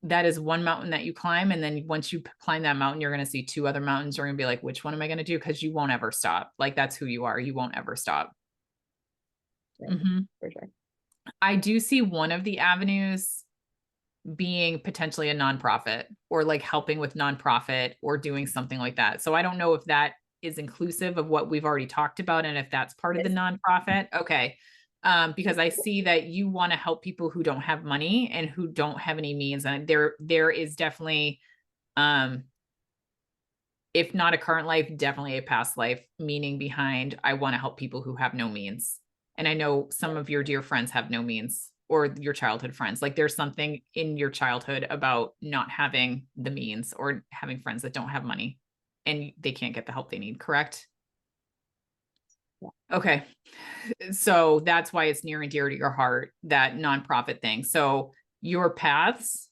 that is one mountain that you climb. And then once you climb that mountain, you're going to see two other mountains. You're going to be like, which one am I going to do? Because you won't ever stop. Like, that's who you are. You won't ever stop. Mm-hmm. For sure. I do see one of the avenues being potentially a nonprofit, or like helping with nonprofit or doing something like that. So I don't know if that is inclusive of what we've already talked about and if that's part of the nonprofit. Okay. Because I see that you want to help people who don't have money and who don't have any means. And there is definitely, if not a current life, definitely a past life meaning behind, I want to help people who have no means. And I know some of your dear friends have no means, or your childhood friends. Like, there's something in your childhood about not having the means, or having friends that don't have money and they can't get the help they need, correct? Yeah. Okay. So that's why it's near and dear to your heart, that nonprofit thing. So your paths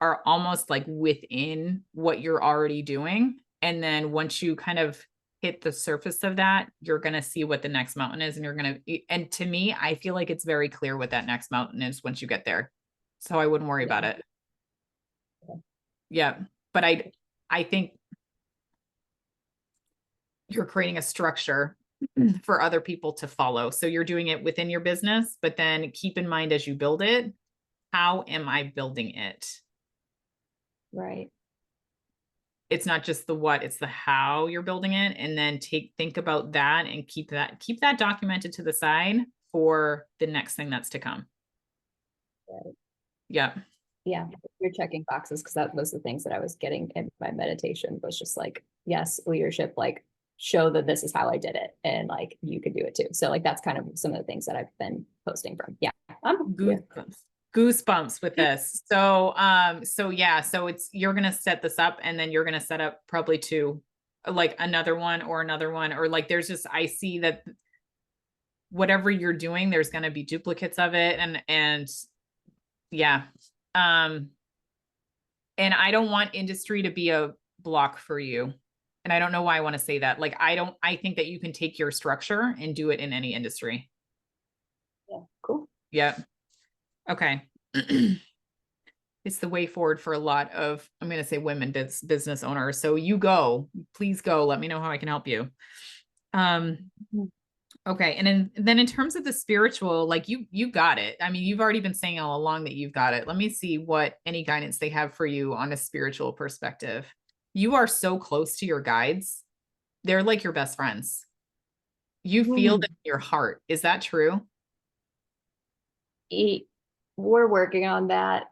are almost like within what you're already doing. And then once you kind of hit the surface of that, you're going to see what the next mountain is. And and to me, I feel like it's very clear what that next mountain is once you get there. So I wouldn't worry about it. Yeah. But I think you're creating a structure for other people to follow. So you're doing it within your business, but then keep in mind, as you build it, how am I building it? Right. It's not just the what, it's the how you're building it. And then think about that and keep that documented to the side for the next thing that's to come. Right. Yeah. Yeah. You're checking boxes, because that was the things that I was getting in my meditation, was just like, yes, leadership, like show that this is how I did it, and like you could do it too. So like that's kind of some of the things that I've been posting from. Yeah. Good. goosebumps with this. So yeah, so you're gonna set this up, and then you're gonna set up probably two, like another one, or like there's just, I see that whatever you're doing, there's gonna be duplicates of it, and yeah. Um, and I don't want industry to be a block for you. And I don't know why I want to say that. Like, I think that you can take your structure and do it in any industry. Yeah, cool. Yeah. Okay. It's the way forward for a lot of, I'm going to say, women business owners. So please go. Let me know how I can help you. Mhm. Okay. And then in terms of the spiritual, like you got it. I mean, you've already been saying all along that you've got it. Let me see what any guidance they have for you on a spiritual perspective. You are so close to your guides. They're like your best friends. You feel them Mhm. in your heart. Is that true? E- We're working on that,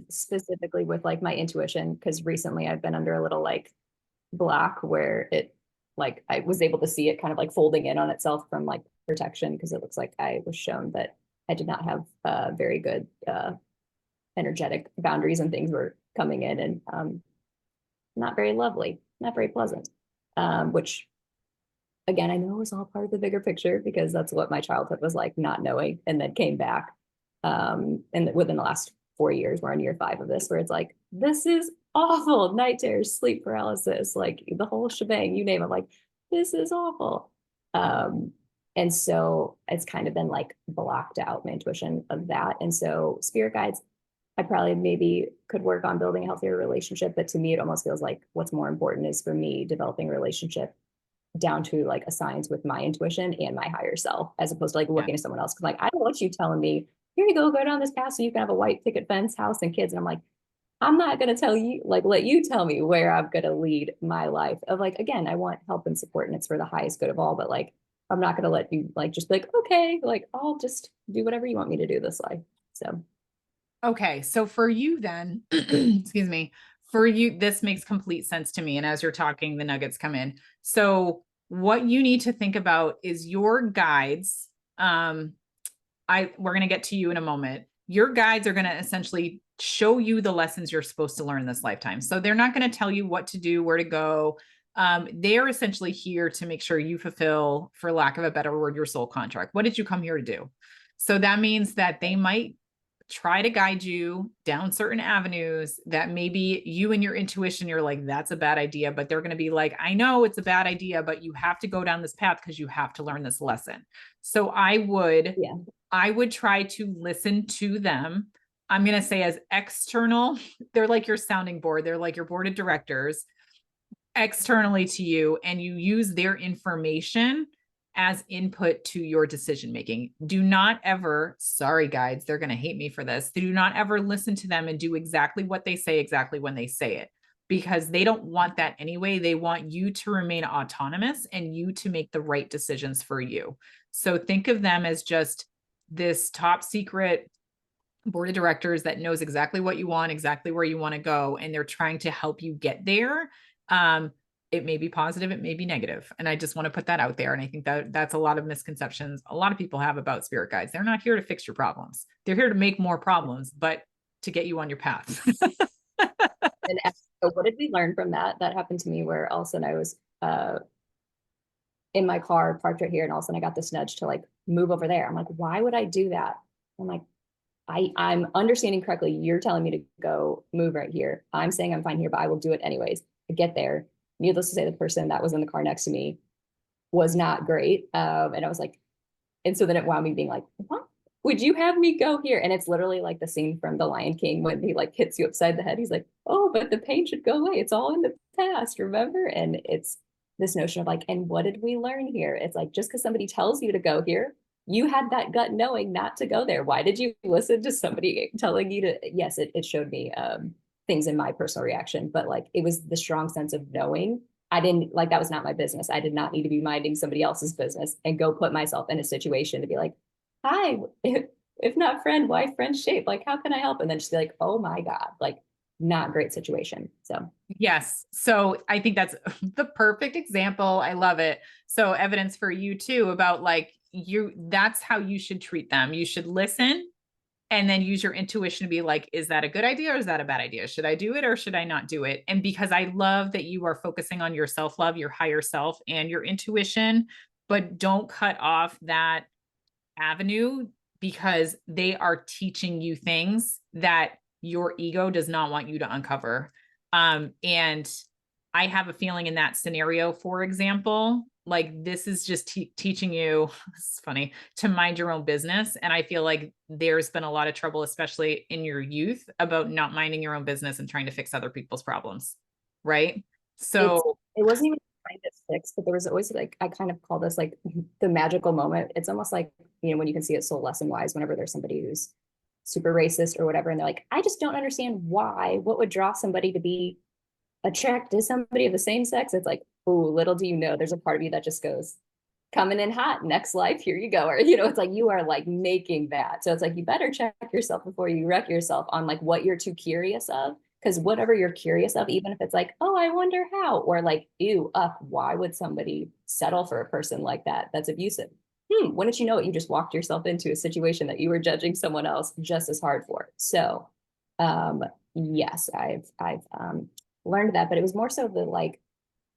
specifically with like my intuition, because recently I've been under a little like block where it like I was able to see it kind of like folding in on itself from like protection, because it looks like I was shown that I did not have very good energetic boundaries, and things were coming in, and not very lovely, not very pleasant. Which again, I know is all part of the bigger picture, because that's what my childhood was like, not knowing, and then came back. And within the last 4 years, we're on year 5 of this, where it's like, this is awful, night terrors, sleep paralysis, like the whole shebang, you name it, like, this is awful. And so it's kind of been like blocked out, my intuition of that. And so spirit guides, I probably maybe could work on building a healthier relationship, but to me, it almost feels like what's more important is for me developing a relationship down to like a science with my intuition and my higher self, as opposed to like Yeah. looking to someone else. Cause like, I don't want you telling me, here you go down this path so you can have a white picket fence, house, and kids. And I'm like, I'm not going to tell you, like, let you tell me where I'm going to lead my life. Of like, again, I want help and support, and it's for the highest good of all. But like, I'm not going to let you like just be like, okay, like I'll just do whatever you want me to do this life. So, Okay. So for you then, excuse me, for you, this makes complete sense to me. And as you're talking, the nuggets come in. So what you need to think about is your guides. We're going to get to you in a moment. Your guides are going to essentially show you the lessons you're supposed to learn this lifetime. So they're not going to tell you what to do, where to go. They're essentially here to make sure you fulfill, for lack of a better word, your soul contract. What did you come here to do? So that means that they might try to guide you down certain avenues that maybe you and your intuition, you're like, that's a bad idea. But they're going to be like, I know it's a bad idea, but you have to go down this path because you have to learn this lesson. So yeah. I would try to listen to them. I'm going to say as external, they're like your sounding board. They're like your board of directors externally to you, and you use their information as input to your decision making. Do not ever, sorry guides, they're going to hate me for this. Do not ever listen to them and do exactly what they say exactly when they say it, because they don't want that anyway. They want you to remain autonomous and you to make the right decisions for you. So think of them as just this top secret board of directors that knows exactly what you want, exactly where you want to go, and they're trying to help you get there. It may be positive, it may be negative, and I just want to put that out there. And I think that that's a lot of misconceptions a lot of people have about spirit guides. They're not here to fix your problems. They're here to make more problems, but to get you on your path. And so what did we learn from that? That happened to me where all of a sudden I was in my car parked right here, and all of a sudden I got this nudge to like move over there. I'm like, why would I do that? I'm like, I'm understanding correctly. You're telling me to go move right here. I'm saying I'm fine here, but I will do it anyways. I get there. Needless to say, the person that was in the car next to me was not great. And I was like, and so then it wound me being like, what? Would you have me go here? And it's literally like the scene from The Lion King when he like hits you upside the head. He's like, oh, but the pain should go away. It's all in the past, remember? And it's this notion of like, and what did we learn here? It's like, just because somebody tells you to go here, you had that gut knowing not to go there. Why did you listen to somebody telling you to? Yes, it showed me things in my personal reaction, but like it was the strong sense of knowing. I didn't like, that was not my business. I did not need to be minding somebody else's business and go put myself in a situation to be like, hi, if not friend, why friendship? Like, how can I help? And then just be like, oh my God, like not great situation. So Yes. So I think that's the perfect example. I love it. So evidence for you too about like that's how you should treat them. You should listen and then use your intuition to be like, is that a good idea or is that a bad idea? Should I do it or should I not do it? And because I love that you are focusing on your self-love, your higher self, and your intuition, but don't cut off that avenue because they are teaching you things that your ego does not want you to uncover. And I have a feeling in that scenario, for example, like this is just teaching you, it's funny, to mind your own business. And I feel like there's been a lot of trouble, especially in your youth, about not minding your own business and trying to fix other people's problems. Right. So it wasn't even trying to fix, but there was always like, I kind of call this like the magical moment. It's almost like, you know, when you can see it so lesson wise, whenever there's somebody who's super racist or whatever, and they're like, I just don't understand why, what would draw somebody to be attracted to somebody of the same sex. It's like, oh, little do you know, there's a part of you that just goes, coming in hot, next life, here you go. Or, you know, it's like you are like making that. So it's like you better check yourself before you wreck yourself on like what you're too curious of. Because whatever you're curious of, even if it's like, oh, I wonder how, or like, ew, up, why would somebody settle for a person like that that's abusive? Wouldn't you know it? You just walked yourself into a situation that you were judging someone else just as hard for. So yes, I've learned that, but it was more so the like,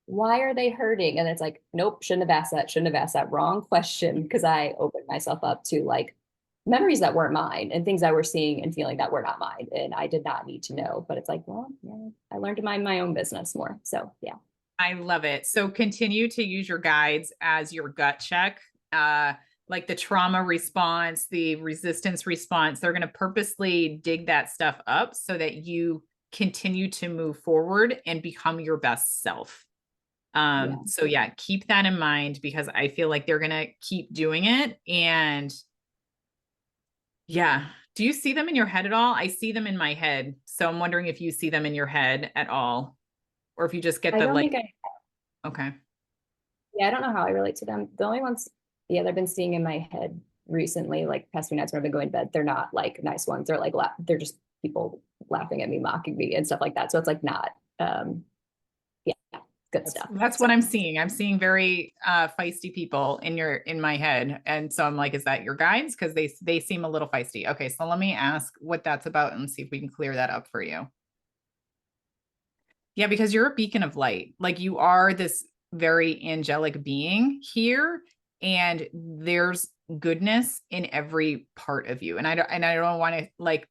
why are they hurting? And it's like, nope, shouldn't have asked that, shouldn't have asked that. Wrong question, because I opened myself up to like memories that weren't mine and things I were seeing and feeling that were not mine. And I did not need to know. But it's like, well, yeah, I learned to mind my own business more. So yeah. I love it. So continue to use your guides as your gut check. Like the trauma response, the resistance response, they're going to purposely dig that stuff up so that you continue to move forward and become your best self. Yeah. So yeah, keep that in mind because I feel like they're going to keep doing it. And yeah, do you see them in your head at all? I see them in my head. So I'm wondering if you see them in your head at all, or if you just get I the don't like, think I, okay. yeah, I don't know how I relate to them. The only ones, yeah, they've been seeing in my head recently, like past few nights when I've been going to bed, they're not like nice ones. They're like, they're just people laughing at me, mocking me and stuff like that. So it's like not, yeah, good stuff. That's So what I'm seeing. I'm seeing very feisty people in my head. And so I'm like, is that your guides? Because they seem a little feisty. Okay, so let me ask what that's about and see if we can clear that up for you. Yeah, because you're a beacon of light. Like you are this very angelic being here, and there's goodness in every part of you. And I don't want to like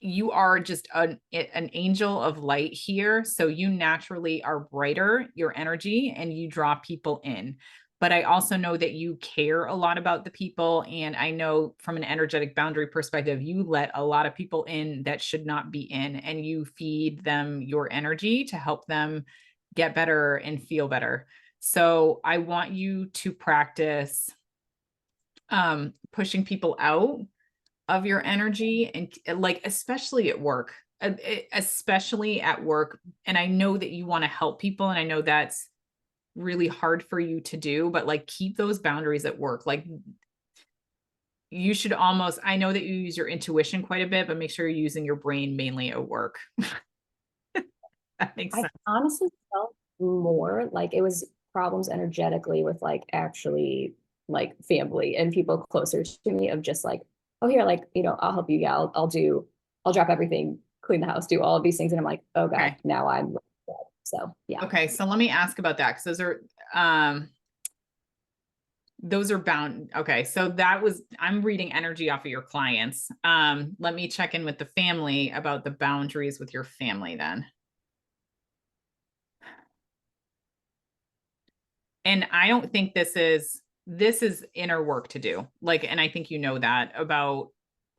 you are just an angel of light here. So you naturally are brighter, your energy, and you draw people in. But I also know that you care a lot about the people. And I know from an energetic boundary perspective, you let a lot of people in that should not be in, and you feed them your energy to help them get better and feel better. So I want you to practice pushing people out of your energy and like especially at work, especially at work. And I know that you want to help people and I know that's really hard for you to do, but like keep those boundaries at work. Like you should almost, I know that you use your intuition quite a bit, but make sure you're using your brain mainly at work. That makes I sense. honestly felt more like it was problems energetically with like actually like family and people closer to me of just like, oh here, like, you know, I'll help you. Yeah, I'll drop everything, clean the house, do all of these things. And I'm like, oh God, Okay. now I'm so yeah. Okay. So let me ask about that. Cause those are bound. Okay. So I'm reading energy off of your clients. Let me check in with the family about the boundaries with your family then. And I don't think this is inner work to do. Like, and I think you know that about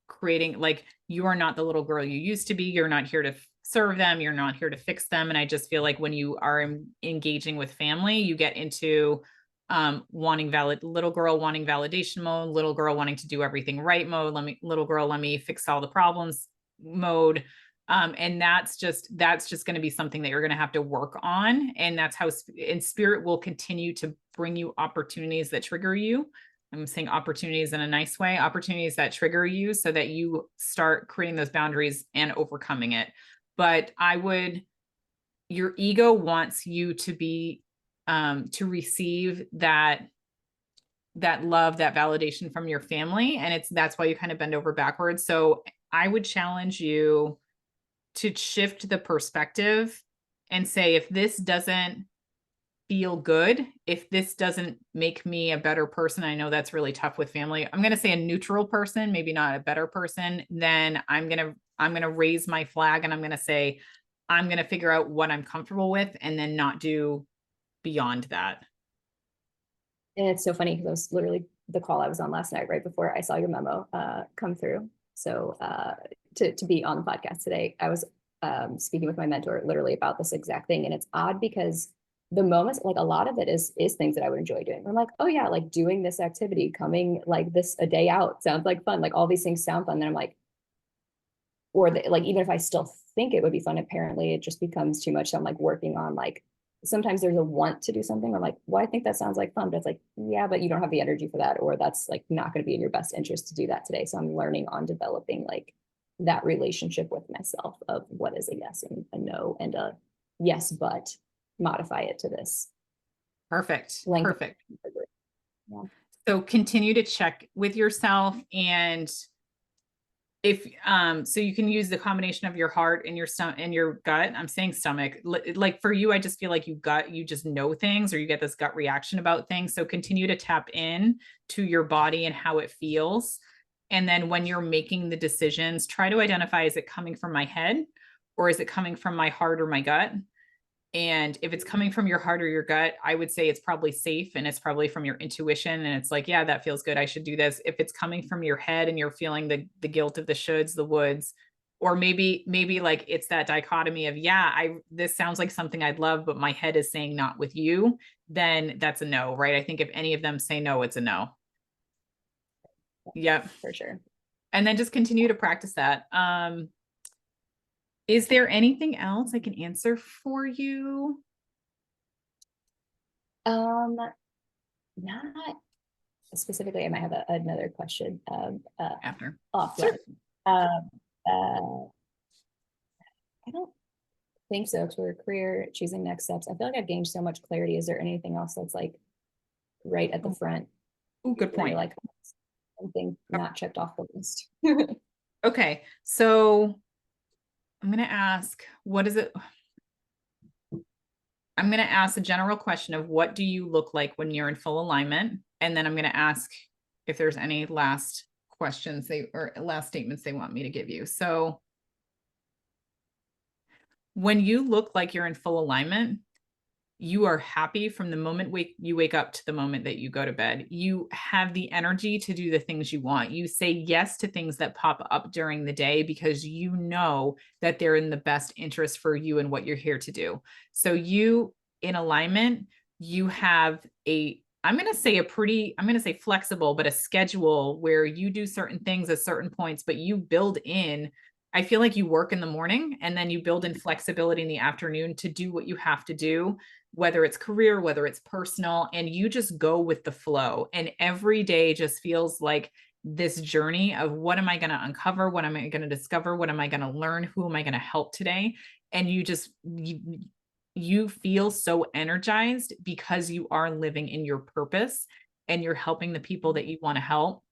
creating, like, you are not the little girl you used to be. You're not here to serve them. You're not here to fix them. And I just feel like when you are engaging with family, you get into little girl wanting validation mode, little girl wanting to do everything right mode, little girl, let me fix all the problems mode. And that's just going to be something that you're going to have to work on. And that's how in spirit will continue to bring you opportunities that trigger you. I'm saying opportunities in a nice way, opportunities that trigger you so that you start creating those boundaries and overcoming it. But your ego wants you to be, to receive that that love, that validation from your family. And that's why you kind of bend over backwards. So I would challenge you to shift the perspective and say, if this doesn't feel good, if this doesn't make me a better person, I know that's really tough with family. I'm going to say a neutral person, maybe not a better person, then I'm going to raise my flag and I'm going to say, I'm going to figure out what I'm comfortable with and then not do beyond that. And it's so funny because I was literally the call I was on last night, right before I saw your memo come through. So to be on the podcast today, I was speaking with my mentor literally about this exact thing. And it's odd because the moments, like a lot of it is things that I would enjoy doing. I'm like, oh yeah, like doing this activity, coming like this a day out sounds like fun. Like all these things sound fun. Then I'm like, like even if I still think it would be fun, apparently it just becomes too much. So I'm like working on like sometimes there's a want to do something. I'm like, well, I think that sounds like fun, but it's like, yeah, but you don't have the energy for that, or that's like not going to be in your best interest to do that today. So I'm learning on developing like that relationship with myself of what is a yes and a no and a yes, but modify it to this Perfect. length. Perfect. Yeah. So continue to check with yourself, and if so you can use the combination of your heart and your stomach and your gut. I'm saying stomach, like for you, I just feel like you just know things, or you get this gut reaction about things. So continue to tap in to your body and how it feels. And then when you're making the decisions, try to identify, is it coming from my head or is it coming from my heart or my gut? And if it's coming from your heart or your gut, I would say it's probably safe and it's probably from your intuition. And it's like, yeah, that feels good, I should do this. If it's coming from your head and you're feeling the guilt of the shoulds, the woulds, or maybe like it's that dichotomy of, yeah, this sounds like something I'd love, but my head is saying not with you, then that's a no, right? I think if any of them say no, it's a no. Yep. For sure. And then just continue to practice that. Is there anything else I can answer for you? Not specifically. I might have another question After. offline. Sure. I don't think so. Because for a career, choosing next steps, I feel like I've gained so much clarity. Is there anything else that's like right at the front? Oh, good point. Like something not checked off the list. Okay, so I'm going to ask, what is it? I'm going to ask a general question of what do you look like when you're in full alignment? And then I'm going to ask if there's any last questions or last statements they want me to give you. So when you look like you're in full alignment, you are happy from the moment you wake up to the moment that you go to bed. You have the energy to do the things you want. You say yes to things that pop up during the day because you know that they're in the best interest for you and what you're here to do. So you, in alignment, you have I'm going to say flexible, but a schedule where you do certain things at certain points, but you build in, I feel like you work in the morning and then you build in flexibility in the afternoon to do what you have to do, whether it's career, whether it's personal, and you just go with the flow. And every day just feels like this journey of what am I going to uncover? What am I going to discover? What am I going to learn? Who am I going to help today? And you feel so energized because you are living in your purpose and you're helping the people that you want to help.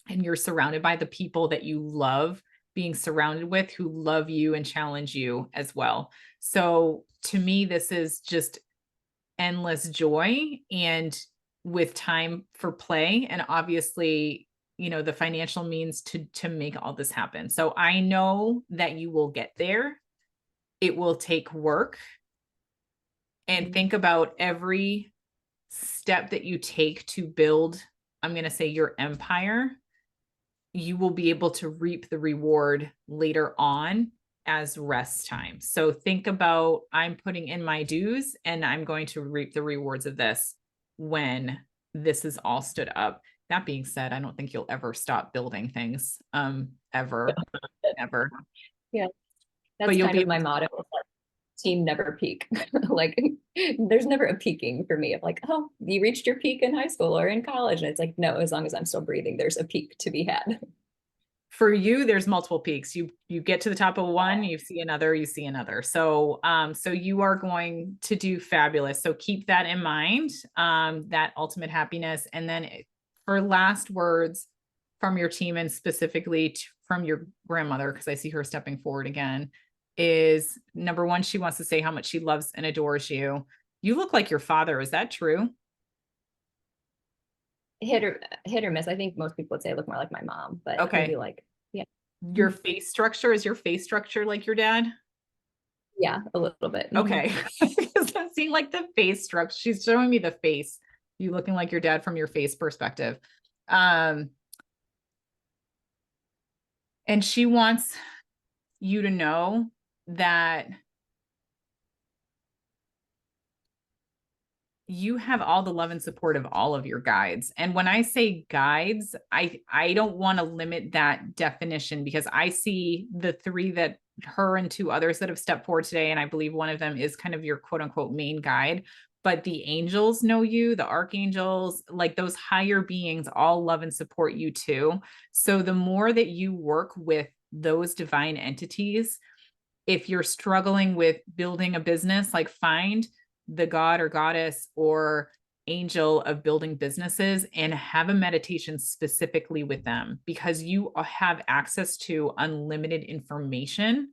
And you're surrounded by the people that you love being surrounded with, who love you and challenge you as well. So to me, this is just endless joy, and with time for play, and obviously, the financial means to make all this happen. So I know that you will get there. It will take work, and think about every step that you take to build, I'm going to say, your empire. You will be able to reap the reward later on as rest time. So think about, I'm putting in my dues and I'm going to reap the rewards of this when this is all stood up. That being said, I don't think you'll ever stop building things, ever. Yeah, that's But you'll kind be of my motto. Team never peak. Like there's never a peaking for me of like, oh, you reached your peak in high school or in college. And it's like, no, as long as I'm still breathing, there's a peak to be had. For you, there's multiple peaks. You get to the top of one, you see another. So so you are going to do fabulous. So keep that in mind, that ultimate happiness. And then for last words from your team and specifically from your grandmother, because I see her stepping forward again, is number one, she wants to say how much she loves and adores you. You look like your father. Is that true? Hit or miss. I think most people would say I look more like my mom, but Okay. maybe like, yeah. Your face structure, is your face structure like your dad? Yeah, a little bit. Okay. Because I'm seeing like the face structure. She's showing me the face. You looking like your dad from your face perspective. Um, and she wants you to know that you have all the love and support of all of your guides. And when I say guides, I don't want to limit that definition, because I see the three that her and two others that have stepped forward today, and I believe one of them is kind of your quote unquote main guide. But the angels know you, the archangels, like those higher beings, all love and support you too. So the more that you work with those divine entities, if you're struggling with building a business, like find the god or goddess or angel of building businesses and have a meditation specifically with them, because you have access to unlimited information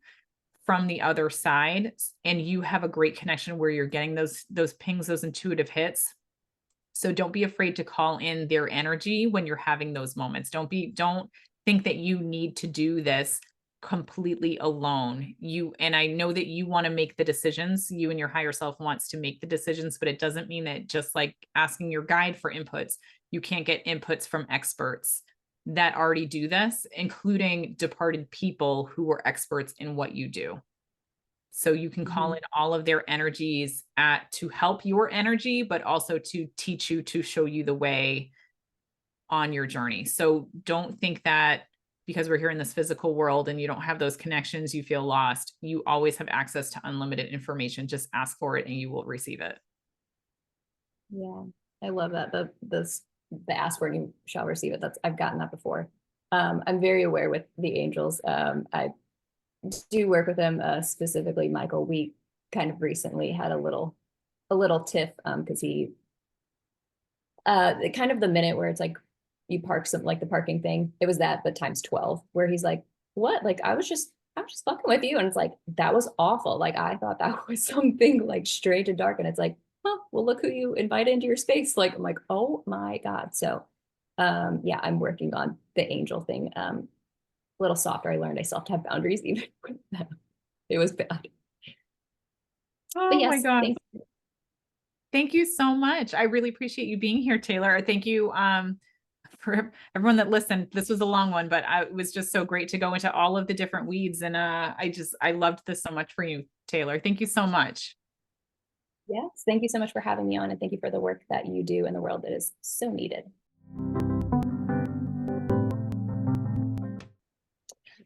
from the other side, and you have a great connection where you're getting those pings, those intuitive hits. So don't be afraid to call in their energy when you're having those moments. Don't think that you need to do this completely alone. And I know that you want to make the decisions. You and your higher self wants to make the decisions, but it doesn't mean that just like asking your guide for inputs, you can't get inputs from experts that already do this, including departed people who were experts in what you do. So you can call in all of their energies to help your energy, but also to teach you, to show you the way on your journey. So don't think that because we're here in this physical world and you don't have those connections, you feel lost. You always have access to unlimited information. Just ask for it and you will receive it. Yeah, I love that. The ask for it, you shall receive it. I've gotten that before. I'm very aware with the angels. I do work with them, specifically Michael. We kind of recently had a little tiff, because he kind of the minute where it's like you park some, like the parking thing, it was that, but times 12, where he's like, what? Like I was just fucking with you. And it's like, that was awful. Like I thought that was something like straight and dark. And it's like, oh, well, look who you invited into your space. Like, I'm like, oh my God. So yeah, I'm working on the angel thing. A little softer. I learned I still have to have boundaries even with them. It was bad. But Oh my yes, God. thanks. Thank you so much. I really appreciate you being here, Taylor. Thank you for everyone that listened. This was a long one, but it was just so great to go into all of the different weeds. And I loved this so much for you, Taylor. Thank you so much. Yes, thank you so much for having me on, and thank you for the work that you do in the world that is so needed.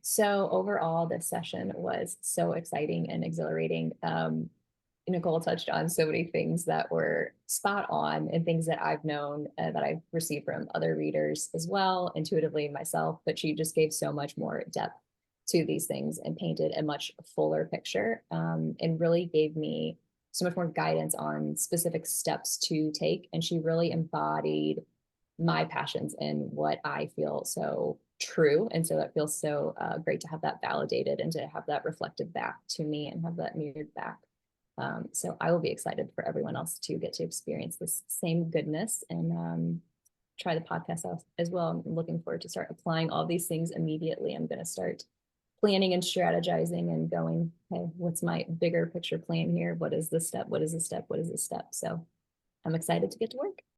So overall, this session was so exciting and exhilarating. Nicole touched on so many things that were spot on and things that I've known, that I've received from other readers as well, intuitively myself, but she just gave so much more depth to these things and painted a much fuller picture, and really gave me so much more guidance on specific steps to take. And she really embodied my passions and what I feel so true. And so that feels so great to have that validated and to have that reflected back to me and have that mirrored back. So I will be excited for everyone else to get to experience this same goodness and try the podcast out as well. I'm looking forward to start applying all these things immediately. I'm going to start planning and strategizing and going, hey, what's my bigger picture plan here? What is the step? What is the step? What is the step? So I'm excited to get to work.